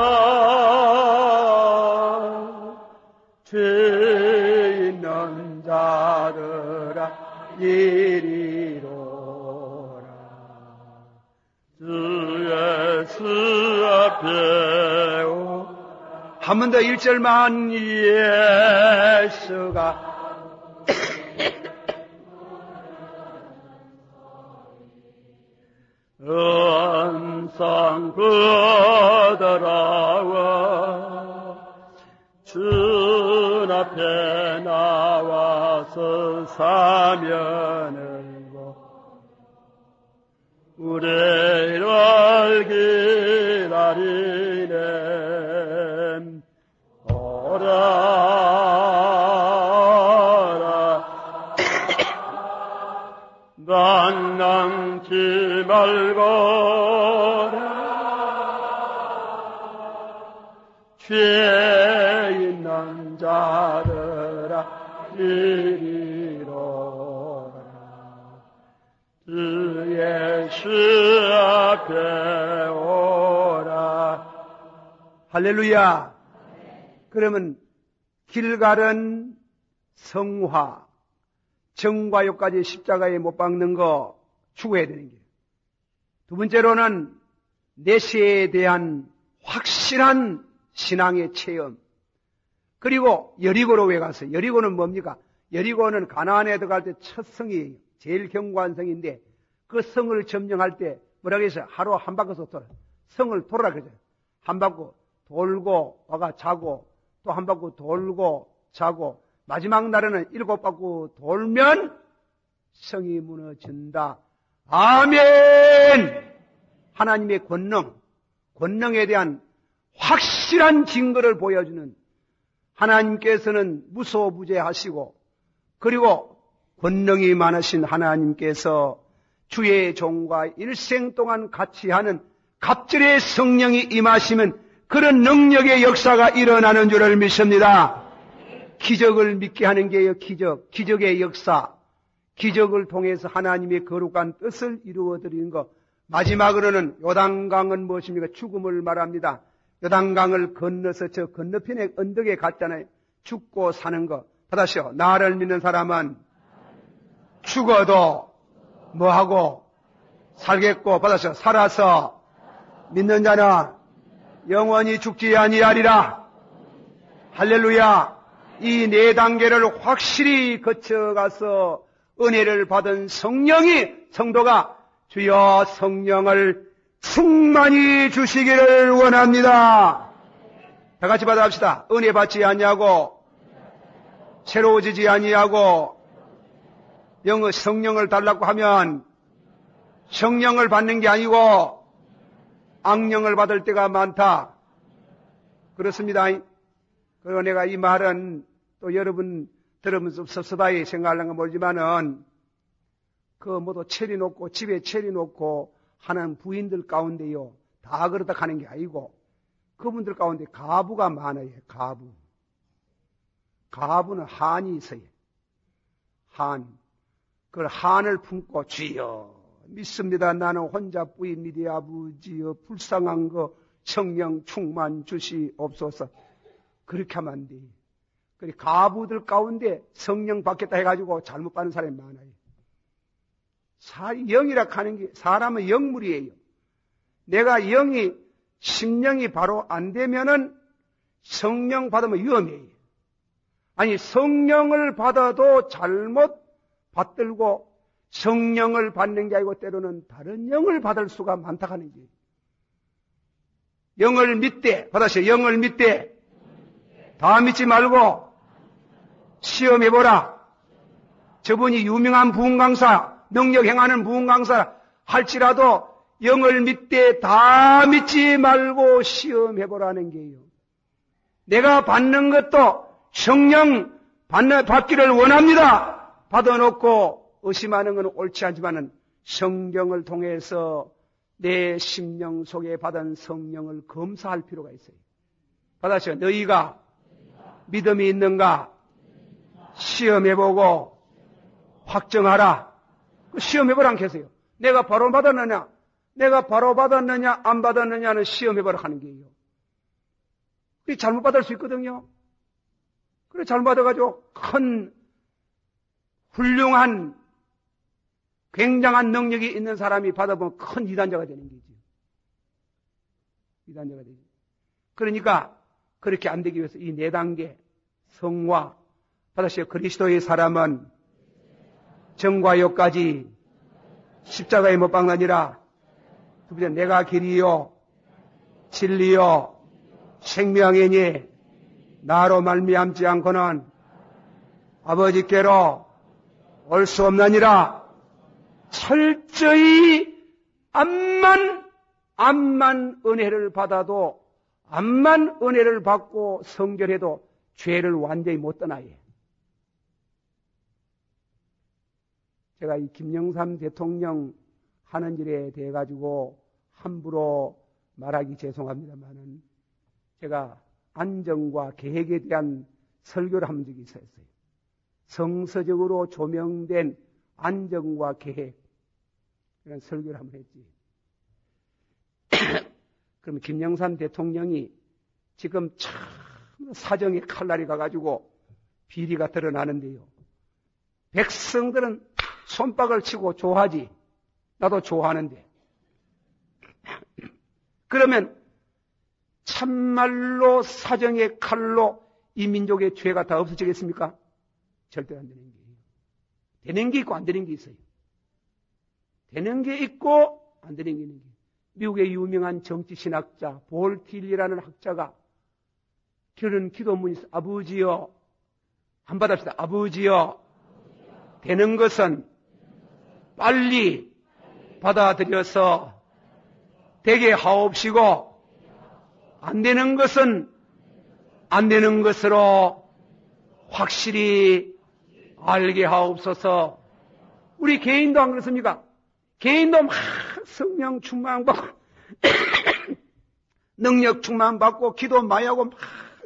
죄 있는 자들아 이리로라. 주 예수 앞에 한 번 더 1절만. 예수가 은상 그들아와 주 앞에 나와서 사면을 보 우리를 기다리네. 오라 난랑치 말고라 죄 있는 자들아 이리로라. 주 예수 앞에 오라. 할렐루야. 그러면 길갈은 성화, 정과요까지 십자가에 못 박는 거 추구해야 되는 거예요. 두 번째로는 내세에 대한 확실한 신앙의 체험. 그리고 여리고로 왜 갔어요? 여리고는 뭡니까? 여리고는 가나안에 들어갈 때 첫 성이에요. 제일 견고한 성인데 그 성을 점령할 때 뭐라고 했어요? 하루 한 바퀴서 돌아. 성을 돌아라 그러죠. 한 바퀴 돌고 와가 자고 또 한 바퀴 돌고 자고 마지막 날에는 7바퀴 돌면 성이 무너진다. 아멘! 하나님의 권능에 대한 확실한 증거를 보여주는 하나님께서는 무소부재하시고 그리고 권능이 많으신 하나님께서 주의 종과 일생 동안 같이 하는 갑절의 성령이 임하시면 그런 능력의 역사가 일어나는 줄을 믿습니다. 기적을 믿게 하는 게요. 기적의 역사. 기적을 통해서 하나님의 거룩한 뜻을 이루어드리는 것. 마지막으로는 요단강은 무엇입니까? 죽음을 말합니다. 요단강을 건너서 저 건너편에 언덕에 갔잖아요. 죽고 사는 것. 받아시오. 나를 믿는 사람은 죽어도 뭐하고 살겠고 받아시오. 살아서 믿는 자는 영원히 죽지 아니하리라. 할렐루야. 이 4단계를 확실히 거쳐가서 은혜를 받은 성령이 성도가 주여 성령을 충만히 주시기를 원합니다. 다 같이 받아갑시다. 은혜 받지 아니하고 새로워지지 아니하고 영의 성령을 달라고 하면 성령을 받는 게 아니고 악령을 받을 때가 많다. 그렇습니다. 그리고 내가 이 말은 또 여러분 들으면서 섭섭하게 생각하는 건 모르지만은 그 모두 차려놓고 집에 차려놓고 하는 부인들 가운데요. 다 그러다 가는 게 아니고 그분들 가운데 가부가 많아요. 가부는 한이 있어요. 그걸 한을 품고 주여 믿습니다. 나는 혼자 부인이되 아버지여 불쌍한 거 성령 충만 주시옵소서. 그렇게 하면 안 돼. 그래 가부들 가운데 성령 받겠다 해가지고 잘못 받는 사람이 많아요. 영이라 하는 게 사람은 영물이에요. 내가 심령이 바로 안 되면은 성령 받으면 위험해요. 아니, 성령을 받아도 잘못 받들고 성령을 받는 게 아니고 때로는 다른 영을 받을 수가 많다 하는 거예요. 영을 믿되, 받으세요. 영을 믿되 다 믿지 말고 시험해보라. 저분이 유명한 부흥강사, 능력 행하는 부흥강사 할지라도 영을 믿되 다 믿지 말고 시험해보라는 게요. 내가 받는 것도 성령 받기를 원합니다. 받아놓고 의심하는 건 옳지 않지만은 성경을 통해서 내 심령 속에 받은 성령을 검사할 필요가 있어요. 받았어요. 너희가 믿음이 있는가? 시험해보고 확정하라. 시험해보라 계세요. 내가 바로 받았느냐? 내가 바로 받았느냐? 안 받았느냐는 시험해보라 하는 게요. 그게 잘못 받을 수 있거든요. 그래, 잘못 받아가지고 큰 훌륭한 굉장한 능력이 있는 사람이 받아보면 큰 이단자가 되는 거지. 이단자가 되지. 그러니까 그렇게 안 되기 위해서 이 4단계 성화 받으시오. 그리스도의 사람은 정과 역까지 십자가에 못 박느니라. 두 번째, 내가 길이요 진리요 생명이니 나로 말미암지 않고는 아버지께로 올 수 없느니라. 철저히 암만 은혜를 받아도 암만 은혜를 받고 성결해도 죄를 완전히 못 떠나요. 제가 이 김영삼 대통령 하는 일에 대해 가지고 함부로 말하기 죄송합니다만은 제가 안정과 계획에 대한 설교를 한 적이 있었어요. 성서적으로 조명된 안정과 계획 이런 설교를 한번 했지. 그러면 김영삼 대통령이 지금 참 사정에 칼날이 가가지고 비리가 드러나는데요. 백성들은 손뼉을 치고 좋아하지. 나도 좋아하는데. 그러면 참말로 사정의 칼로 이 민족의 죄가 다 없어지겠습니까? 절대 안 되는 게. 되는 게 있고 안 되는 게 있어요. 되는 게 있고 안 되는 게 있는 게. 미국의 유명한 정치신학자 볼 틸리라는 학자가 그런 기도문이 있어요. 아버지여, 한번 받읍시다. 아버지여, 되는 것은 빨리 받아들여서 되게 하옵시고 안 되는 것은 안 되는 것으로 확실히 알게 하옵소서. 우리 개인도 안 그렇습니까? 개인도 막 성령 충만받고 능력 충만받고 기도 많이 하고 막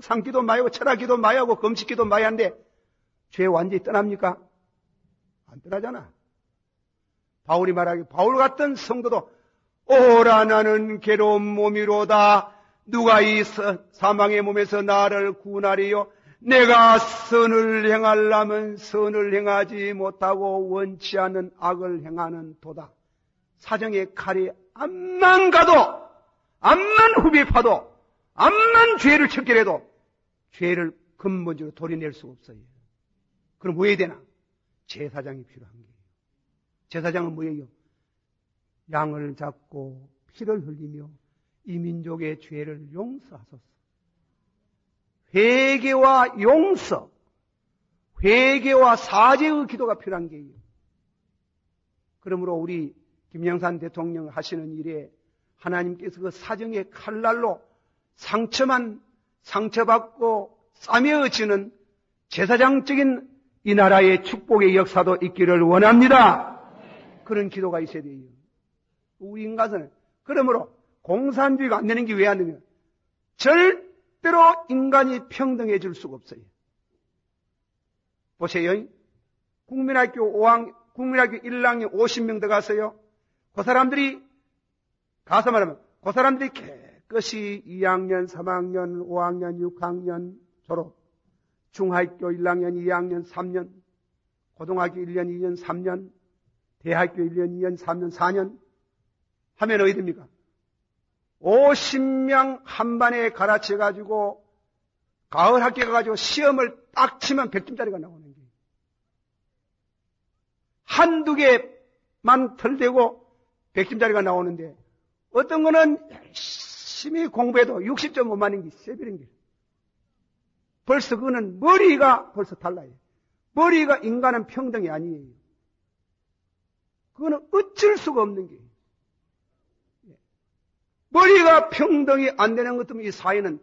상기도 많이 하고 철학기도 많이 하고 금식기도 많이 하는데 죄 완전히 떠납니까? 안 떠나잖아. 바울이 말하기 바울 같은 성도도 오라 나는 괴로운 몸이로다. 누가 이 사망의 몸에서 나를 구하리요? 내가 선을 행하려면 선을 행하지 못하고 원치 않는 악을 행하는 도다. 사정의 칼이 암만 가도 암만 후비 파도 암만 죄를 쳤기라도 죄를 근본적으로 도려낼 수가 없어요. 그럼 뭐 해야 되나? 제사장이 필요한 거예요. 제사장은 뭐예요? 양을 잡고 피를 흘리며 이 민족의 죄를 용서하소서. 회개와 용서, 회개와 사죄의 기도가 필요한 게요. 그러므로 우리 김영삼 대통령 하시는 일에 하나님께서 그 사정의 칼날로 상처받고 싸매어지는 제사장적인 이 나라의 축복의 역사도 있기를 원합니다. 그런 기도가 있어야 돼요. 우리 인간은 그러므로 공산주의가 안 되는 게 왜 안 되냐? 절대로 인간이 평등해질 수가 없어요. 보세요. 국민학교 1학년 50명 들어갔어요. 그 사람들이 가서 말하면 그 사람들이 깨끗이 2학년, 3학년, 5학년, 6학년 졸업, 중학교 1학년, 2학년, 3년, 고등학교 1년, 2년, 3년, 대학교 1년, 2년, 3년, 4년 하면 어디 됩니까? 50명 한 반에 가르쳐가지고 가을 학기 가가지고 시험을 딱 치면 100점짜리가 나오는 게 한두 개만 털대고 100점짜리가 나오는데 어떤 거는 열심히 공부해도 60점 못 맞는 게 세비는 게 벌써 그거는 머리가 벌써 달라요. 머리가 인간은 평등이 아니에요. 그거는 어쩔 수가 없는 게 머리가 평등이 안 되는 것 때문에 이 사회는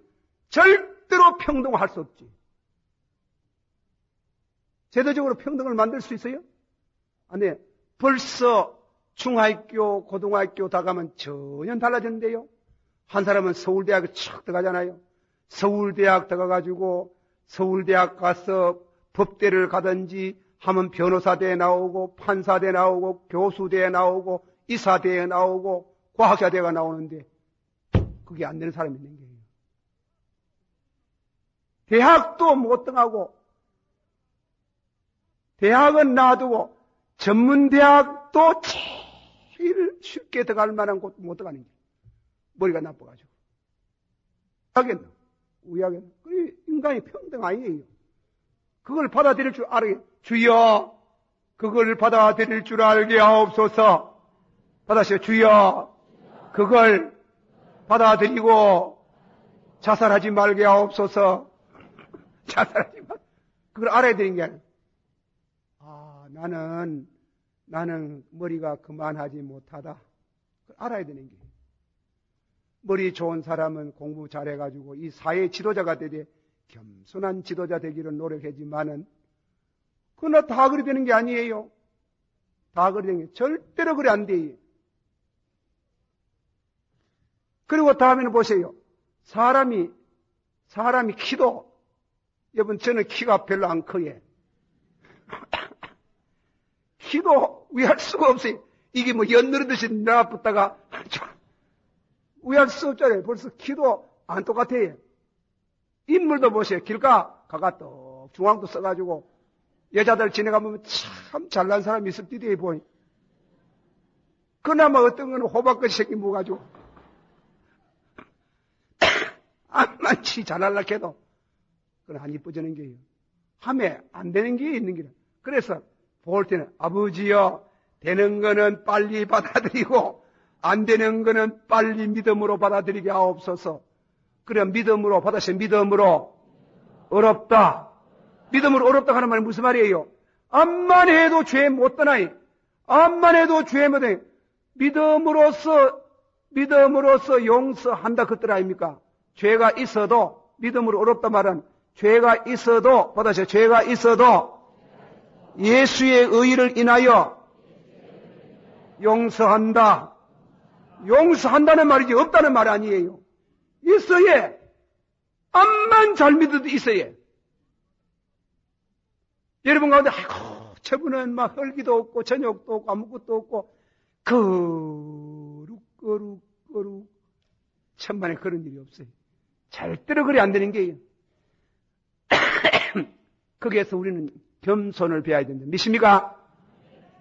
절대로 평등할 수 없지. 제도적으로 평등을 만들 수 있어요? 안 돼. 벌써 중학교, 고등학교 다 가면 전혀 달라졌는데요. 한 사람은 서울대학에 촥 들어가잖아요. 서울대학 들어가가지고 서울대학 가서 법대를 가든지 하면 변호사대에 나오고 판사대에 나오고 교수대에 나오고 이사대에 나오고 과학자대가 나오는데 그게 안 되는 사람이 있는 거예요. 대학도 못 들어가고 대학은 놔두고 전문대학도 제일 쉽게 들어갈 만한 곳 못 들어가는 거예요. 머리가 나빠가지고. 하겠나? 우야겠나? 그게 인간이 평등 아니에요. 그걸 받아들일 줄 알아요. 주여, 그걸 받아들일 줄 알게 하옵소서. 받아시오. 주여, 그걸 받아들이고 자살하지 말게 하옵소서. 자살하지 말. 그걸 알아야 되는 게 아니에요. 나는 머리가 그만하지 못하다. 그걸 알아야 되는 게. 머리 좋은 사람은 공부 잘해가지고 이 사회 지도자가 되되 겸손한 지도자 되기를 노력하지만은 그러나 다 그리 되는 게 아니에요. 다 그리 되는 게 절대로 그리 안 돼요. 그리고 다음에는 보세요. 사람이 키도 여러분 저는 키가 별로 안 커요. 키도 위할 수가 없어요. 이게 뭐 연느르듯이 나붙다가 위할 수 없잖아요. 벌써 키도 안 똑같아요. 인물도 보세요. 길가 가가 또 중앙도 써가지고 여자들 지나가보면 참 잘난 사람이 있을 때 보니 그나마 어떤 거는 호박같이 새끼 묵어가지고 암만치 잘할라 해도 그건 안 이뻐지는 게요. 하면 안 되는 게 있는 게요. 그래서 볼 때는 아버지여 되는 거는 빨리 받아들이고 안 되는 거는 빨리 믿음으로 받아들이게 하옵소서. 그래 믿음으로 받아서 믿음으로 어렵다. 믿음으로 어렵다 하는 말이 무슨 말이에요? 암만 해도 죄 못 떠나요. 암만 해도 죄 못 떠나요. 믿음으로써 용서한다 그뜻 아닙니까? 죄가 있어도 믿음으로 어렵다 말은 죄가 있어도 받아서 죄가 있어도 예수의 의의를 인하여 용서한다. 용서한다는 말이지 없다는 말 아니에요. 있어야. 암만 잘 믿어도 있어야. 여러분 가운데 아이고 저분은 막 혈기도 없고 저녁도 없고 아무것도 없고 거룩 천만에 그런 일이 없어요. 절대로 그리 안 되는 게요. 거기에서 우리는 겸손을 배워야 된다. 믿습니까?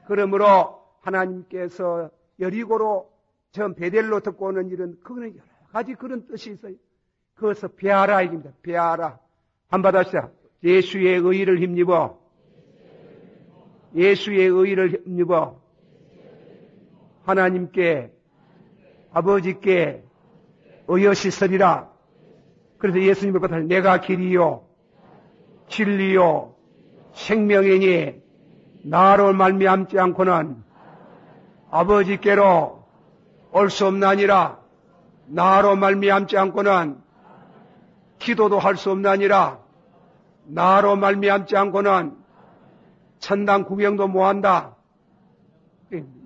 그러므로 하나님께서 여리고로 전 베델로 듣고 오는 일은 그거는 여러 가지 그런 뜻이 있어요. 그것을 배하라 이깁니다. 배하라. 한번 받아시다. 예수의 의의를 힘입어. 예수의 의의를 힘입어. 하나님께 아버지께 의여시 서리라. 그래서 예수님을 받아 내가 길이요 진리요 생명이니 나로 말미암지 않고는 아버지께로 올 수 없나니라. 나로 말미암지 않고는 기도도 할 수 없나니라. 나로 말미암지 않고는 천당 구경도 못한다.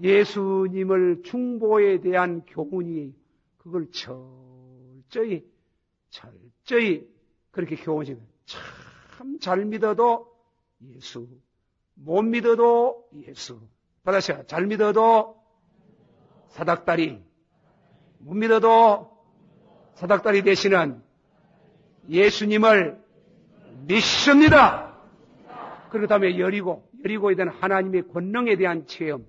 예수님을 중보에 대한 교훈이 그걸 철저히 그렇게 교훈입니다. 참 잘 믿어도 예수, 못 믿어도 예수. 받아서 잘 믿어도 사닥다리, 못 믿어도 사닥다리 되시는 예수님을 믿습니다. 그리고 다음에 여리고에 대한 하나님의 권능에 대한 체험.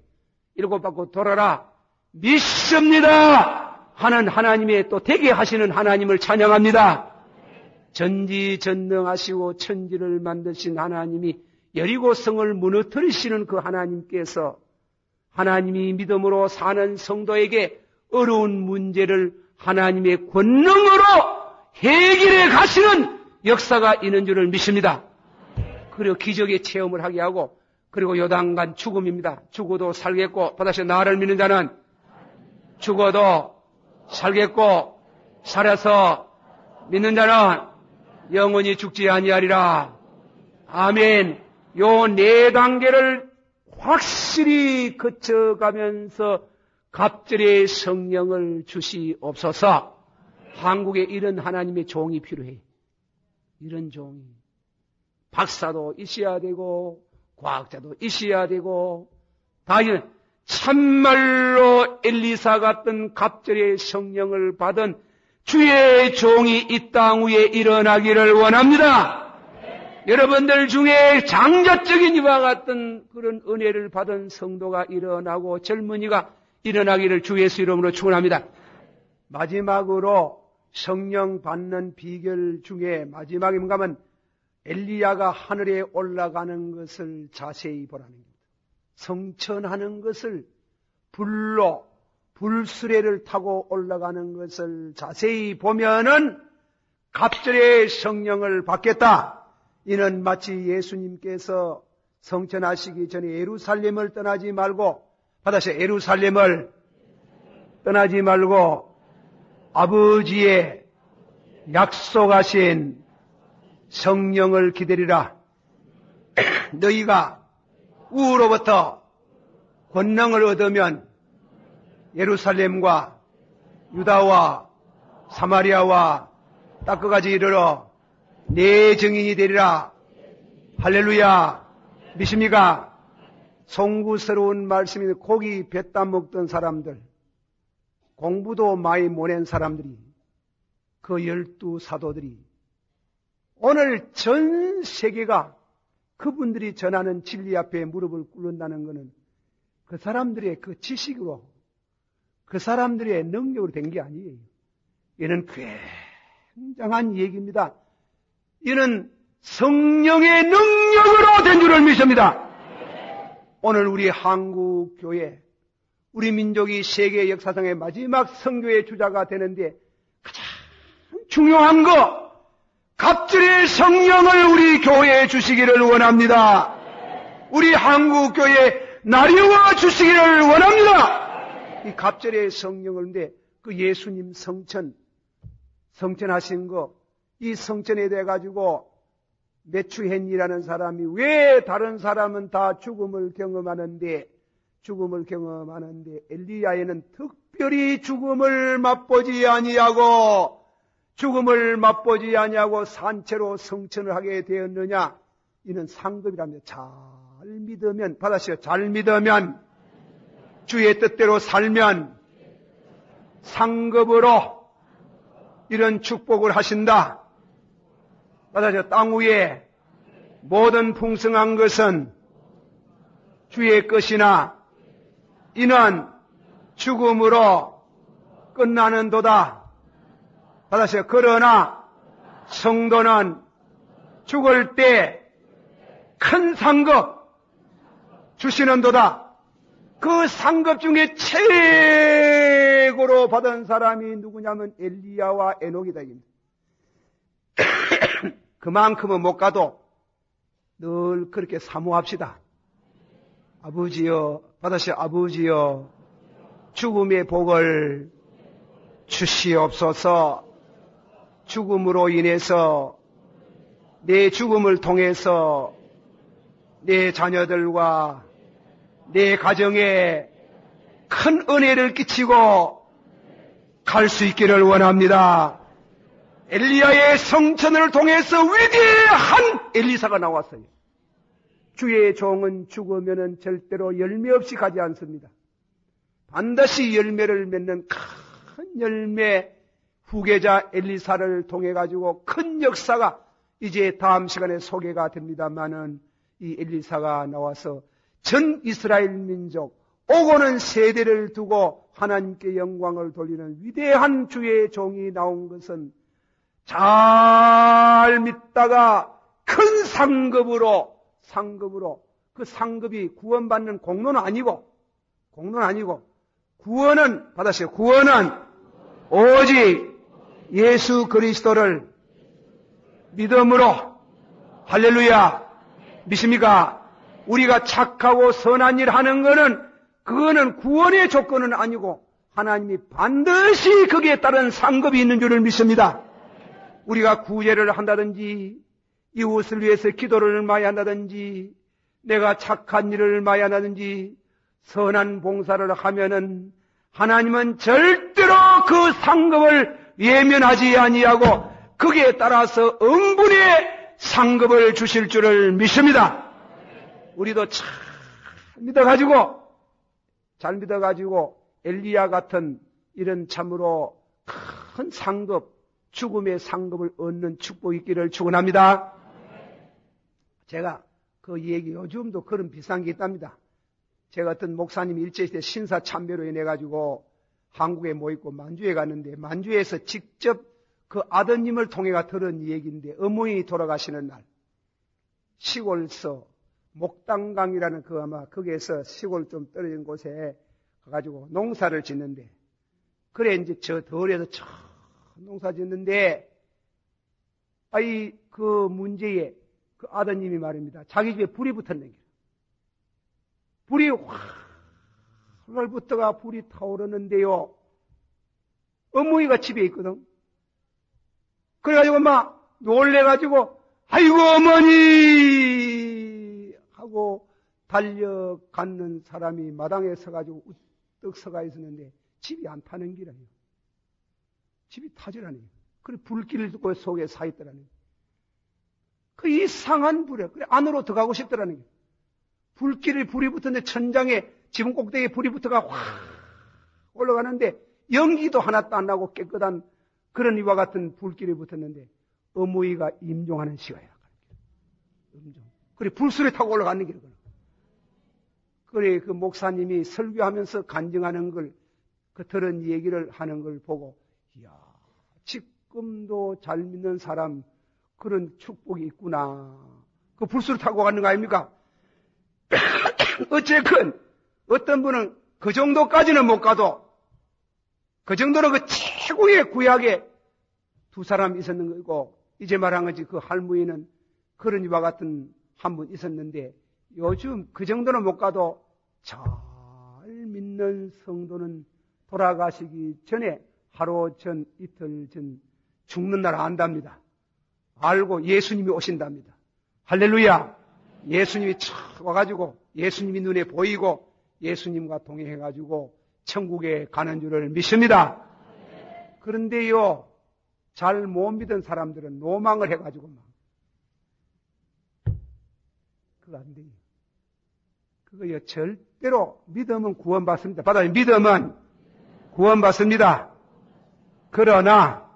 일곱 받고 돌아라. 믿습니다. 하는 하나님의 또 되게 하시는 하나님을 찬양합니다. 전지전능하시고 천지를 만드신 하나님이 여리고성을 무너뜨리시는 그 하나님께서 하나님이 믿음으로 사는 성도에게 어려운 문제를 하나님의 권능으로 해결해 가시는 역사가 있는 줄을 믿습니다. 그리고 기적의 체험을 하게 하고, 그리고 요단간 죽음입니다. 죽어도 살겠고, 받아서 나를 믿는 자는 죽어도 살겠고, 살아서 믿는 자는 영원히 죽지 아니하리라. 아멘. 요 네 단계를 확실히 거쳐가면서 갑절의 성령을 주시옵소서. 한국에 이런 하나님의 종이 필요해. 이런 종이. 박사도 있어야 되고, 과학자도 있어야 되고, 다시 참말로 엘리사 같은 갑절의 성령을 받은 주의 종이 이 땅 위에 일어나기를 원합니다. 여러분들 중에 장자적인 이와 같은 그런 은혜를 받은 성도가 일어나고 젊은이가 일어나기를 주 예수 이름으로 축원합니다. 마지막으로 성령 받는 비결 중에 마지막이 뭔가 하면 엘리야가 하늘에 올라가는 것을 자세히 보라는 겁니다. 성천하는 것을 불로 불수레를 타고 올라가는 것을 자세히 보면은 갑절의 성령을 받겠다. 이는 마치 예수님께서 성천하시기 전에 예루살렘을 떠나지 말고, 받아서 예루살렘을 떠나지 말고 아버지의 약속하신 성령을 기다리라. 너희가 우로부터 권능을 얻으면 예루살렘과 유다와 사마리아와 땅끝까지 이르러 내 증인이 되리라. 할렐루야. 믿습니까? 송구스러운 말씀이 고기 뱉다 먹던 사람들, 공부도 많이 못한 사람들이, 그 12사도들이 오늘 전 세계가 그분들이 전하는 진리 앞에 무릎을 꿇는다는 것은 그 사람들의 그 지식으로, 그 사람들의 능력으로 된 게 아니에요. 이는 굉장한 얘기입니다. 이는 성령의 능력으로 된 줄을 믿습니다. 오늘 우리 한국 교회, 우리 민족이 세계 역사상의 마지막 선교의 주자가 되는데 가장 중요한 거, 갑절의 성령을 우리 교회에 주시기를 원합니다. 우리 한국 교회에 나려와 주시기를 원합니다. 이 갑절의 성령을, 그 예수님 성천하신 거, 이 성천에 대해 가지고 메추헨이라는 사람이 왜 다른 사람은 다 죽음을 경험하는데 엘리야에는 특별히 죽음을 맛보지 아니하고 산채로 성천을 하게 되었느냐? 이는 상급이랍니다. 잘 믿으면, 받아시오. 잘 믿으면, 주의 뜻대로 살면 상급으로 이런 축복을 하신다. 받아시오. 땅 위에 모든 풍성한 것은 주의 것이나 이는 죽음으로 끝나는도다. 받아시오. 그러나 성도는 죽을 때 큰 상급 주시는도다. 그 상급 중에 최고로 받은 사람이 누구냐면 엘리야와 에녹이다. 그만큼은 못 가도 늘 그렇게 사모합시다. 아버지여, 받으시오. 아버지여, 죽음의 복을 주시옵소서. 죽음으로 인해서, 내 죽음을 통해서 내 자녀들과 내 가정에 큰 은혜를 끼치고 갈 수 있기를 원합니다. 엘리야의 성천을 통해서 위대한 엘리사가 나왔어요. 주의 종은 죽으면은 절대로 열매 없이 가지 않습니다. 반드시 열매를 맺는 큰 열매, 후계자 엘리사를 통해 가지고 큰 역사가 이제 다음 시간에 소개가 됩니다만은, 이 엘리사가 나와서 전 이스라엘 민족 오고는 세대를 두고 하나님께 영광을 돌리는 위대한 주의 종이 나온 것은 잘 믿다가 큰 상급으로 그 상급이 구원받는 공로는 아니고 구원은 받았어요. 구원은 오직 예수 그리스도를 믿음으로 할렐루야 믿습니까? 우리가 착하고 선한 일 하는 그거는 구원의 조건은 아니고 하나님이 반드시 거기에 따른 상급이 있는 줄을 믿습니다. 우리가 구제를 한다든지 이웃을 위해서 기도를 많이 한다든지 내가 착한 일을 많이 한다든지 선한 봉사를 하면은 하나님은 절대로 그 상급을 예면하지 아니하고 거기에 따라서 응분의 상급을 주실 줄을 믿습니다. 우리도 잘 믿어가지고 엘리야 같은 이런 참으로 큰 상급, 죽음의 상급을 얻는 축복이 있기를 축원합니다. 제가 그 얘기 요즘도 그런 비슷한 게 있답니다. 제가 어떤 목사님이 일제시대 신사참배로 인해가지고 한국에 모이고 만주에 갔는데 만주에서 직접 그 아드님을 통해가 들은 얘기인데 어머니 돌아가시는 날 시골서 목당강이라는 그 아마 거기에서 시골 좀 떨어진 곳에 가가지고 농사를 짓는데 그래 이제 저 덜에서 저 농사 짓는데 그 문제에 그 아드님이 말입니다. 자기 집에 불이 붙었는 게 불이 활활 붙어가 불이 타오르는데요. 어머니가 집에 있거든. 그래가지고 막 놀래가지고 아이고 어머니 하고 달려가는 사람이 마당에 서가지고 우뚝 서가 있었는데 집이 안 타는 기라요. 집이 타지라니. 그래 불길을 듣고 속에 사 있더라니. 그 이상한 불에 그래 안으로 들어가고 싶더라는 게. 불길이 불이 붙었는데 천장에 지붕 꼭대기에 불이 붙어가 확 올라가는데 연기도 하나도 안 나고 깨끗한 그런 이와 같은 불길이 붙었는데 어머니가 임종하는 시간이라. 임종. 그래 불술에 타고 올라가는 길이거든. 그래 그 목사님이 설교하면서 간증하는 걸 그 들은 얘기를 하는 걸 보고 이야 지금도 잘 믿는 사람 그런 축복이 있구나. 그 불술을 타고 가는 거 아닙니까? 어쨌건 어떤 분은 그 정도까지는 못 가도 그 정도는 그 최고의 구약에 두 사람 있었는 거고 이제 말한 거지 그 할머니는 그런 이와 같은 한 분 있었는데 요즘 그 정도는 못 가도 잘 믿는 성도는 돌아가시기 전에 하루 전 이틀 전 죽는 날 안답니다. 알고 예수님이 오신답니다. 할렐루야. 예수님이 착 와가지고 예수님이 눈에 보이고 예수님과 동행해가지고 천국에 가는 줄을 믿습니다. 그런데요 잘 못 믿은 사람들은 노망을 해가지고 막 그거 안 돼요. 그거요 절대로 믿음은 구원받습니다. 받아요. 믿음은 구원받습니다. 그러나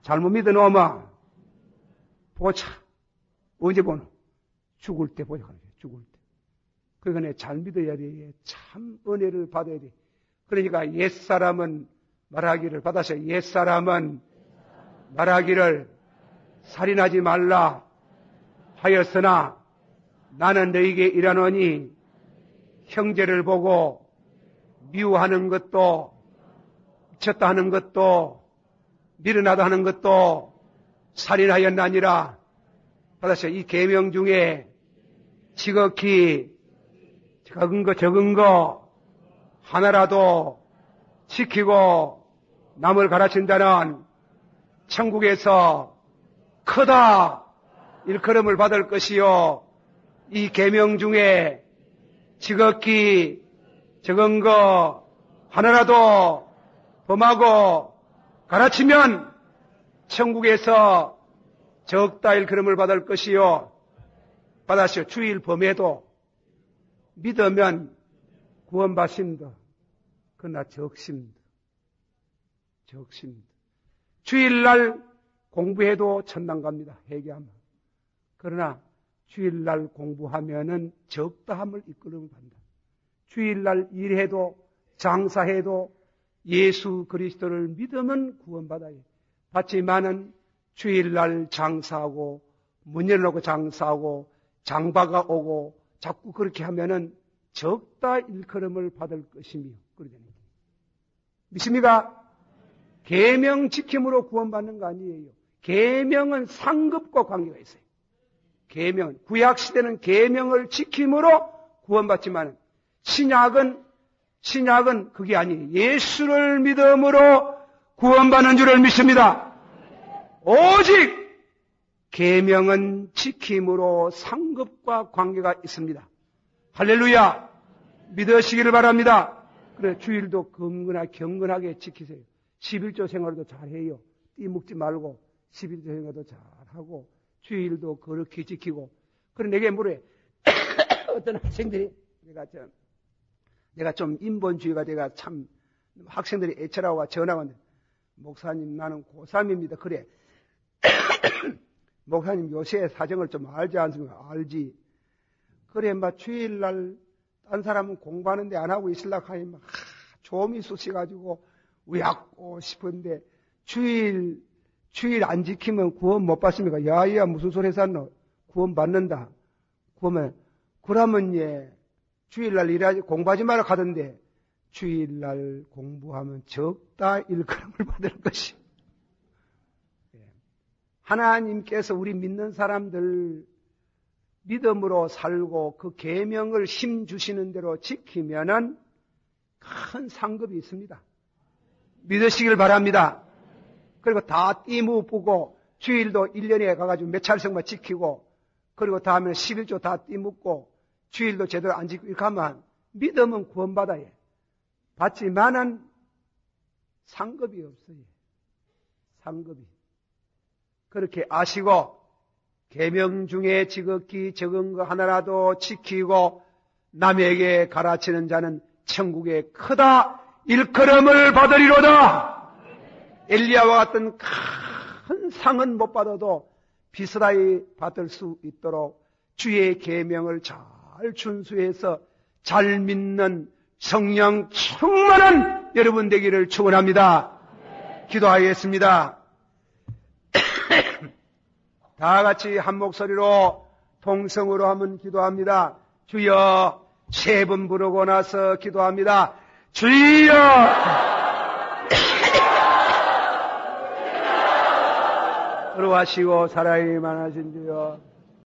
잘못 믿어놓으면 보자. 언제 보노? 죽을 때 보자. 죽을 때. 그러니까 잘 믿어야 돼. 참 은혜를 받아야 돼. 그러니까 옛사람은 말하기를 받아서 옛사람은 말하기를 살인하지 말라 하였으나 나는 너에게 이르노니 형제를 보고 미워하는 것도 미쳤다 하는 것도 미련하다 하는 것도 살인하였나니라. 받았어요. 이 계명 중에 지극히 적은 거 하나라도 지키고 남을 가르친다는 천국에서 크다 일컬음을 받을 것이요. 이 계명 중에 지극히 적은 거 하나라도 범하고 가르치면 천국에서 적다 일컬음을 받을 것이요. 받았어요. 주일 범해도 믿으면 구원받습니다. 그러나 적습니다. 주일날 공부해도 천당 갑니다. 회개하면. 그러나 주일날 공부하면은 적다함을 이끌어 간다. 주일날 일해도 장사해도 예수 그리스도를 믿으면 구원받아요. 받지만은 주일날 장사하고 문 열어놓고 장사하고 장바가 오고 자꾸 그렇게 하면은 적다 일컬음을 받을 것이며 그러잖아요. 믿습니까? 계명 지킴으로 구원받는 거 아니에요. 계명은 상급과 관계가 있어요. 계명은 구약 시대는 계명을 지킴으로 구원받지만 신약은 그게 아니에요. 예수를 믿음으로 구원받는 줄을 믿습니다. 오직 계명은 지킴으로 상급과 관계가 있습니다. 할렐루야! 믿으시기를 바랍니다. 그래 주일도 경건하게 지키세요. 11조 생활도 잘해요. 띠먹지 말고 11조 생활도 잘하고 주일도 그렇게 지키고. 그래 내게 물어요. 어떤 학생들이 내가 좀 인본주의가 내가 참 학생들이 애처라고 전화가 왔는데 목사님 나는 고3입니다. 그래 목사님 요새 사정을 좀 알지 않습니까? 알지. 그래 막 주일날 딴 사람은 공부하는데 안 하고 있으려고 하니 막 좀이 쑤시가지고 우약고 싶은데 주일 안 지키면 구원 못 받습니까? 야야 무슨 소리 했었노? 구원 받는다. 그러면 예 주일날 일하지 공부하지 말라 하던데 주일날 공부하면 적다 일컬음을 받을 것이. 하나님께서 우리 믿는 사람들 믿음으로 살고 그 계명을 힘 주시는 대로 지키면은 큰 상급이 있습니다. 믿으시길 바랍니다. 그리고 다 띠묻고 주일도 1년에 가가지고 몇 찰석만 지키고 그리고 다음에 11조 다 띠묻고 주일도 제대로 안 지키고 이렇게 하면 믿음은 구원받아요. 받지만은 상급이 없어요. 상급이. 그렇게 아시고 계명 중에 지극히 적은 거 하나라도 지키고 남에게 가르치는 자는 천국에 크다 일컬음을 받으리로다. 엘리야와 같은 큰 상은 못 받아도 비스라히 받을 수 있도록 주의 계명을 잘 준수해서 잘 믿는 성령 충만한 여러분 되기를 축원합니다. 기도하겠습니다. 다 같이 한 목소리로 통성으로 한번 기도합니다. 주여, 3번 부르고 나서 기도합니다. 주여! 걸어가시고 살아있기 만하신 주여.